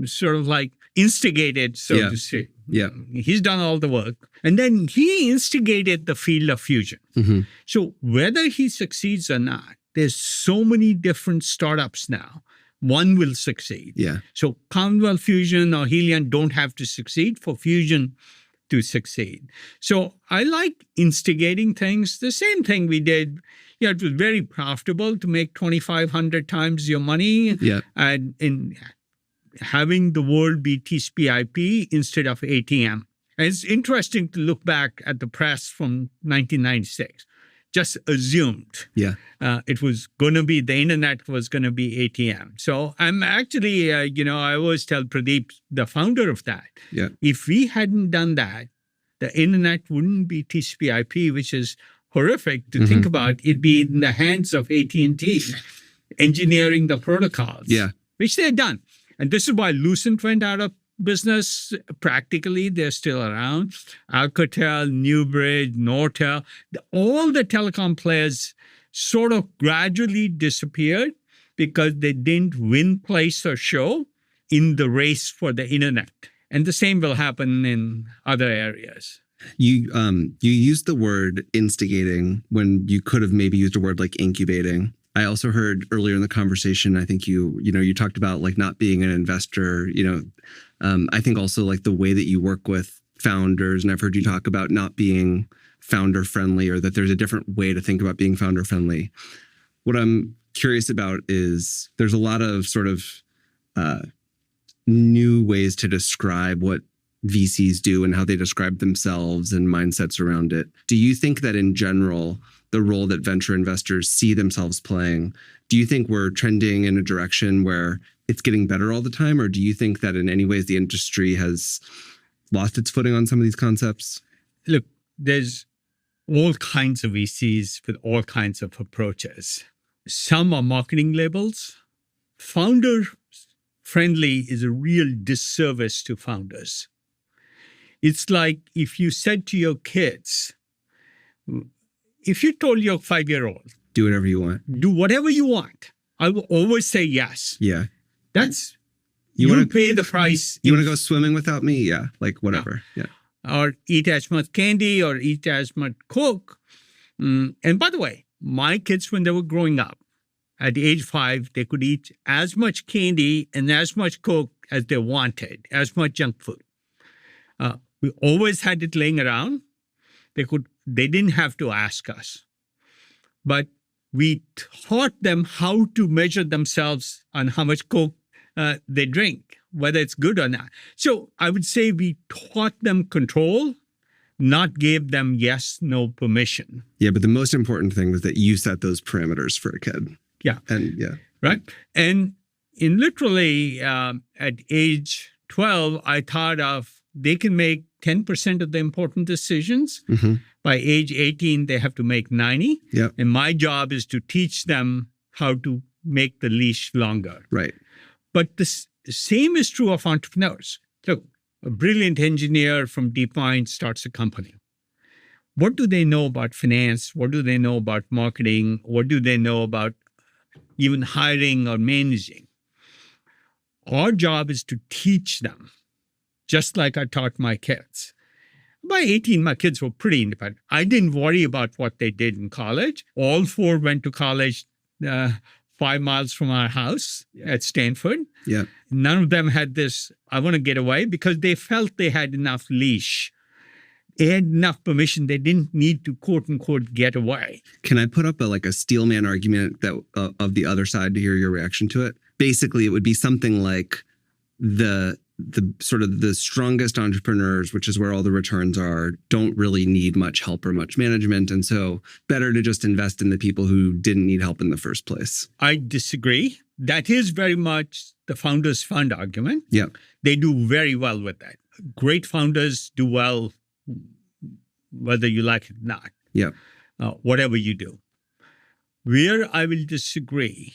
sort of like instigated, so to say. Yeah. He's done all the work. And then he instigated the field of fusion. So whether he succeeds or not, there's so many different startups now. One will succeed. Yeah. So Commonwealth Fusion or Helion don't have to succeed. For Fusion, to succeed. So I like instigating things. The same thing we did. It was very profitable to make 2,500 times your money, Yeah. and in having the world be TCP/IP instead of ATM. And it's interesting to look back at the press from 1996. Just assumed Yeah. it was going to be, the internet was going to be ATM. So I'm actually, I always tell Pradeep, the founder of that, Yeah. if we hadn't done that, the internet wouldn't be TCP/IP, which is horrific to think about. It'd be in the hands of AT&T engineering the protocols, which they've done. And this is why Lucent went out of business. Practically, they're still around. Alcatel, Newbridge, Nortel, all the telecom players sort of gradually disappeared because they didn't win, place, or show in the race for the internet. And the same will happen in other areas. You used the word instigating when you could have maybe used a word like incubating. I also heard earlier in the conversation, I think you talked about like not being an investor. I think also like the way that you work with founders, and I've heard you talk about not being founder friendly, or that there's a different way to think about being founder friendly. What I'm curious about is there's a lot of sort of new ways to describe what VCs do and how they describe themselves and mindsets around it. Do you think that in general, the role that venture investors see themselves playing, do you think we're trending in a direction where it's getting better all the time? Or do you think that in any ways the industry has lost its footing on some of these concepts? Look, there's all kinds of VCs with all kinds of approaches. Some are marketing labels. Founder friendly is a real disservice to founders. It's like if you said to your kids, if you told your 5-year-old, do whatever you want. Do whatever you want. I will always say yes. Yeah. That's, you want to pay the price. You want to go swimming without me? Yeah. Like whatever. Yeah. Or eat as much candy or eat as much Coke. And by the way, my kids, when they were growing up, at age 5, they could eat as much candy and as much Coke as they wanted, as much junk food. We always had it laying around. They didn't have to ask us. But we taught them how to measure themselves on how much Coke they drink, whether it's good or not. So I would say we taught them control, not gave them yes, no permission. Yeah, but the most important thing was that you set those parameters for a kid. Yeah. And yeah. Right. And in literally at age 12, I thought of they can make 10% of the important decisions. Mm-hmm. By age 18, they have to make 90. Yep. And my job is to teach them how to make the leash longer. Right. But the same is true of entrepreneurs. Look, a brilliant engineer from DeepMind starts a company. What do they know about finance? What do they know about marketing? What do they know about even hiring or managing? Our job is to teach them, just like I taught my kids. By 18, my kids were pretty independent. I didn't worry about what they did in college. All 4 went to college 5 miles from our house at Stanford. Yeah. None of them had this, I want to get away, because they felt they had enough leash. They had enough permission. They didn't need to, quote unquote, get away. Can I put up a steelman argument that of the other side to hear your reaction to it? Basically, it would be something like the sort of the strongest entrepreneurs, which is where all the returns are, don't really need much help or much management. And so better to just invest in the people who didn't need help in the first place. I disagree. That is very much the founders fund argument. Yeah. They do very well with that. Great founders do well, whether you like it or not. Yeah. Whatever you do. Where I will disagree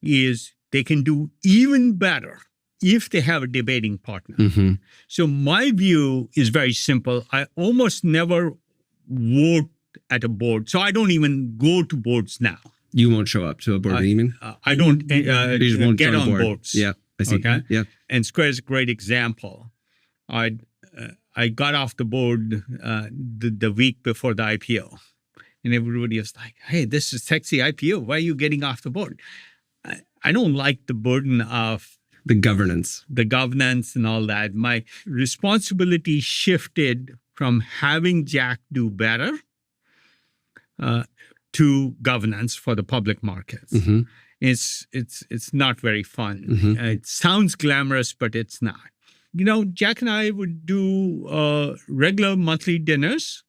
is they can do even better if they have a debating partner. Mm-hmm. So my view is very simple. I almost never vote at a board. So I don't even go to boards now. You won't show up to a board meeting? I don't get on boards. Yeah, I see. Okay? Yeah. And Square is a great example. I got off the board the week before the IPO. And everybody was like, hey, this is sexy IPO. Why are you getting off the board? I don't like the burden of The governance. The governance and all that. My responsibility shifted from having Jack do better to governance for the public markets. Mm-hmm. It's not very fun. Mm-hmm. It sounds glamorous, but it's not. Jack and I would do regular monthly dinners,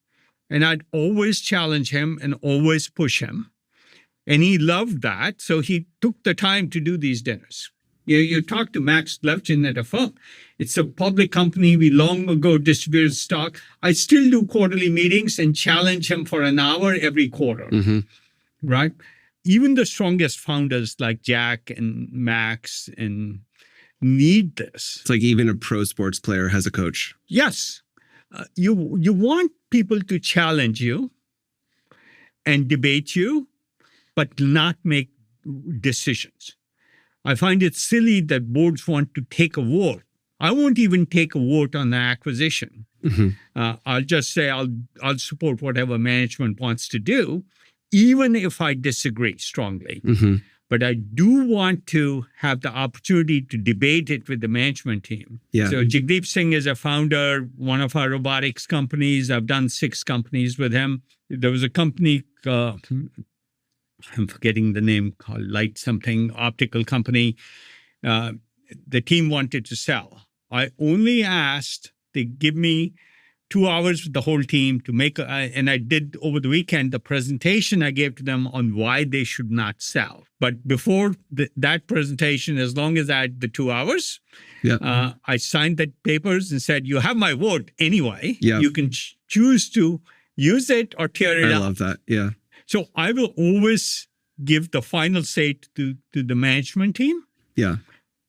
and I'd always challenge him and always push him. And he loved that, so he took the time to do these dinners. You talk to Max Levchin at a firm. It's a public company. We long ago distributed stock. I still do quarterly meetings and challenge him for an hour every quarter, Mm-hmm. right? Even the strongest founders like Jack and Max and need this. It's like even a pro sports player has a coach. Yes. You want people to challenge you and debate you, but not make decisions. I find it silly that boards want to take a vote. I won't even take a vote on the acquisition. Mm-hmm. I'll just say I'll support whatever management wants to do, even if I disagree strongly. Mm-hmm. But I do want to have the opportunity to debate it with the management team. Yeah. So Jagdeep Singh is a founder, one of our robotics companies. I've done 6 companies with him. There was a company, I'm forgetting the name, called Light something, optical company. The team wanted to sell. I only asked, they give me 2 hours with the whole team to make, and I did over the weekend, the presentation I gave to them on why they should not sell. But before that presentation, as long as I had the 2 hours, Yeah. I signed the papers and said, you have my vote anyway. Yeah. You can choose to use it or tear it I up. love that. Yeah. So I will always give the final say to the management team, Yeah.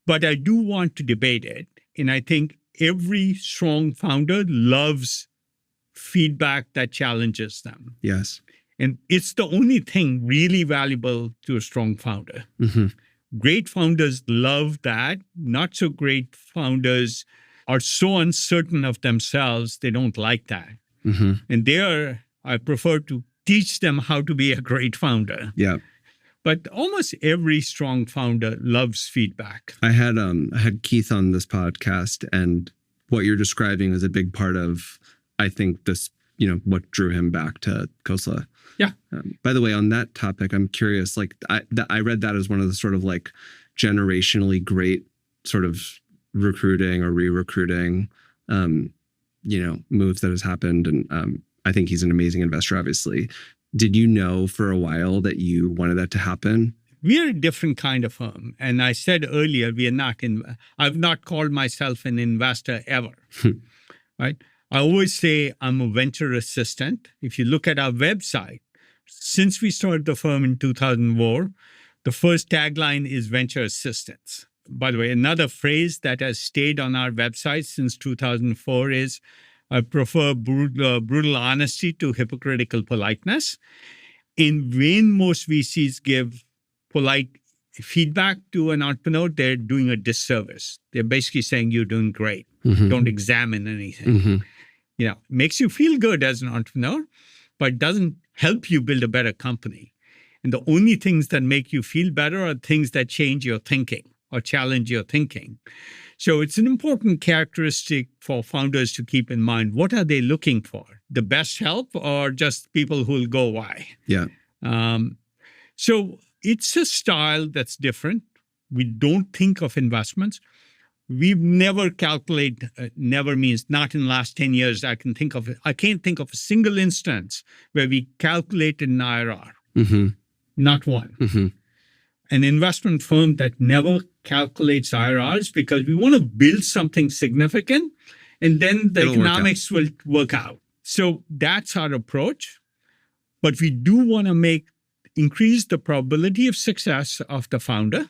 but I do want to debate it. And I think every strong founder loves feedback that challenges them. Yes. And it's the only thing really valuable to a strong founder. Mm-hmm. Great founders love that. Not so great founders are so uncertain of themselves, they don't like that. Mm-hmm. And I prefer to teach them how to be a great founder. Yeah. But almost every strong founder loves feedback. I had Keith on this podcast, and what you're describing is a big part of, I think, this, what drew him back to Khosla. Yeah. By the way, on that topic, I'm curious, I read that as one of the sort of like generationally great sort of recruiting or re-recruiting, moves that has happened. And I think he's an amazing investor, obviously. Did you know for a while that you wanted that to happen? We're a different kind of firm. And I said earlier, I've not called myself an investor ever, right? I always say I'm a venture assistant. If you look at our website, since we started the firm in 2004, the first tagline is venture assistants. By the way, another phrase that has stayed on our website since 2004 is, I prefer brutal honesty to hypocritical politeness. When most VCs give polite feedback to an entrepreneur, they're doing a disservice. They're basically saying you're doing great. Mm-hmm. Don't examine anything. Mm-hmm. It makes you feel good as an entrepreneur, but doesn't help you build a better company. And the only things that make you feel better are things that change your thinking or challenge your thinking. So it's an important characteristic for founders to keep in mind. What are they looking for? The best help or just people who will go why? Yeah. So it's a style that's different. We don't think of investments. We've never calculate, never means not in the last 10 years I can't think of a single instance where we calculated an IRR. Mm-hmm. Not one. Mm-hmm. An investment firm that never calculates IRRs because we want to build something significant and then the economics will work out. So that's our approach. But we do want to increase the probability of success of the founder.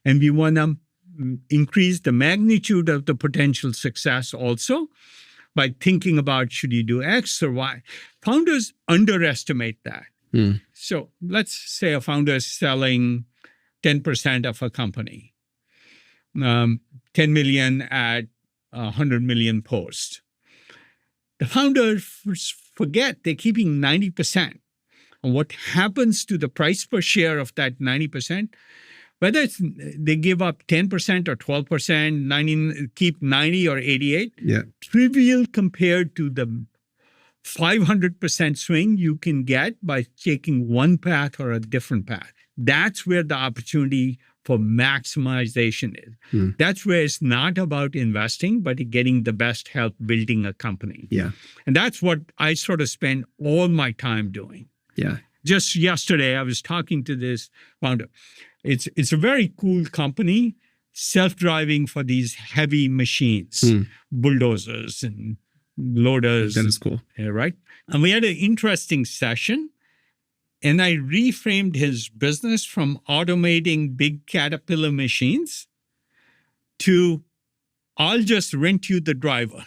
And we want to increase the magnitude of the potential success also by thinking about should you do X or Y. Founders underestimate that. Mm. So let's say a founder is selling 10% of a company, 10 million at 100 million post. The founders forget they're keeping 90%. And what happens to the price per share of that 90%? Whether it's they give up 10% or 12%, 90, keep 90 or 88, trivial compared to the 500% swing you can get by taking one path or a different path. That's where the opportunity for maximization is. That's where it's not about investing, but getting the best help building a company. Yeah. And that's what I sort of spend all my time doing. Yeah. Just yesterday, I was talking to this founder. It's a very cool company, self-driving for these heavy machines, bulldozers and loaders. That is cool. Right? And we had an interesting session. And I reframed his business from automating big Caterpillar machines to, I'll just rent you the driver.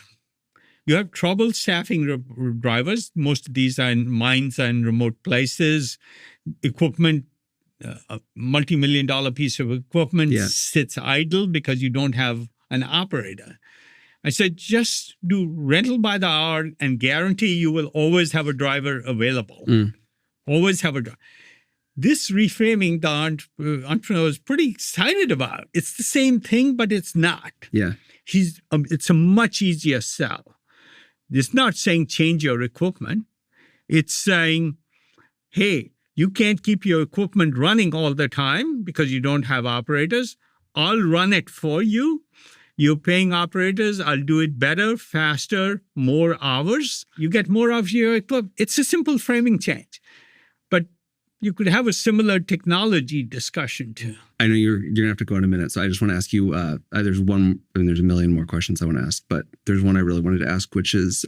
You have trouble staffing drivers. Most of these are in mines and remote places. Equipment, a multi-million-dollar piece of equipment sits idle because you don't have an operator. I said, just do rental by the hour and guarantee you will always have a driver available. Always have a driver. This reframing, the entrepreneur was pretty excited about. It's the same thing, but it's not. Yeah. It's a much easier sell. It's not saying change your equipment. It's saying, hey, you can't keep your equipment running all the time because you don't have operators. I'll run it for you. You're paying operators. I'll do it better, faster, more hours. You get more of your equipment. It's a simple framing change. But you could have a similar technology discussion too. I know you're going to have to go in a minute. So I just want to ask you, there's one, and there's a million more questions I want to ask, but there's one I really wanted to ask, which is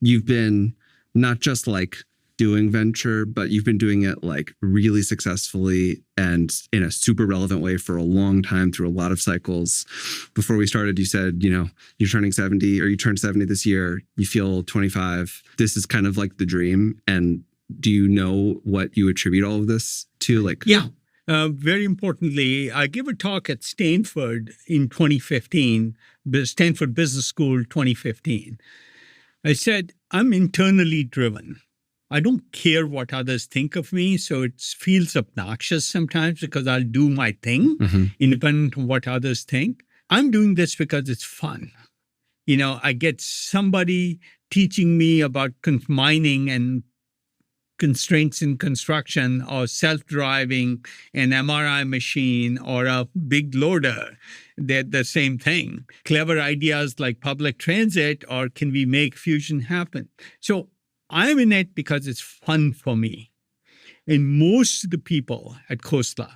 you've been not just like doing venture, but you've been doing it like really successfully and in a super relevant way for a long time through a lot of cycles. Before we started, you said, you're turning 70 or you turned 70 this year, you feel 25. This is kind of like the dream. And do you know what you attribute all of this to? Yeah. Very importantly, I gave a talk at Stanford in 2015, Stanford Business School 2015. I said, I'm internally driven. I don't care what others think of me, so it feels obnoxious sometimes because I'll do my thing, independent of what others think. I'm doing this because it's fun. I get somebody teaching me about mining and constraints in construction or self-driving, an MRI machine or a big loader. They're the same thing. Clever ideas like public transit or can we make fusion happen? So I'm in it because it's fun for me. And most of the people at Khosla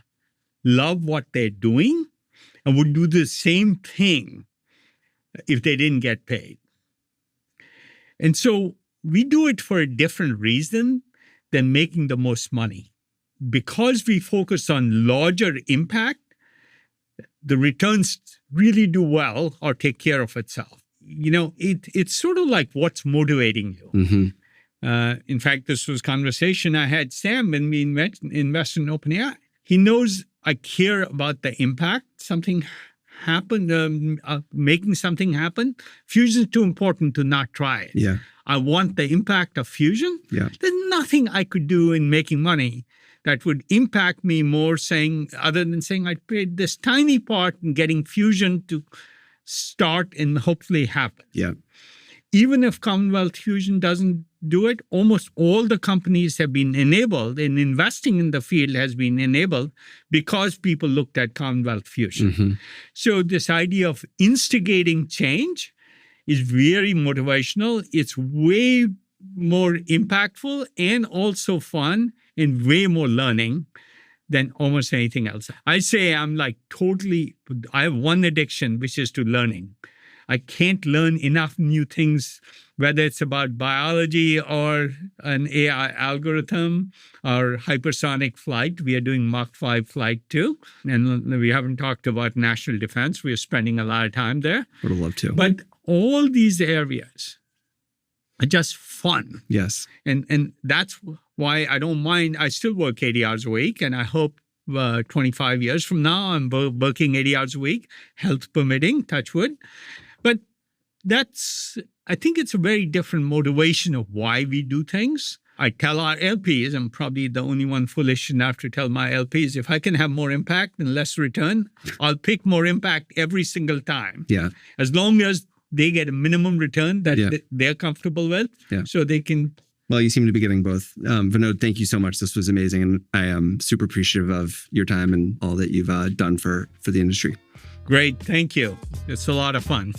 love what they're doing and would do the same thing if they didn't get paid. And so we do it for a different reason than making the most money. Because we focus on larger impact, the returns really do well or take care of itself. It's sort of like what's motivating you. In fact, this was a conversation I had Sam when we invested in OpenAI. He knows I care about the impact, something happened, making something happen. Fusion is too important to not try it. Yeah. I want the impact of fusion. Yeah. There's nothing I could do in making money that would impact me more other than saying I played this tiny part in getting fusion to start and hopefully happen. Yeah. Even if Commonwealth Fusion doesn't do it, almost all the companies have been enabled, and investing in the field has been enabled because people looked at Commonwealth Fusion. So this idea of instigating change is very motivational. It's way more impactful and also fun and way more learning than almost anything else. I say I have one addiction, which is to learning. I can't learn enough new things, whether it's about biology or an AI algorithm or hypersonic flight. We are doing Mach 5 flight too. And we haven't talked about national defense. We are spending a lot of time there. Would have loved to. But all these areas are just fun. Yes. And that's why I don't mind. I still work 80 hours a week, and I hope 25 years from now, I'm working 80 hours a week, health permitting, touch wood. But I think it's a very different motivation of why we do things. I tell our LPs, I'm probably the only one foolish enough to tell my LPs, if I can have more impact and less return, I'll pick more impact every single time. Yeah. As long as they get a minimum return that they're comfortable with, so they can. Well, you seem to be getting both. Vinod, thank you so much. This was amazing. And I am super appreciative of your time and all that you've done for the industry. Great. Thank you. It's a lot of fun.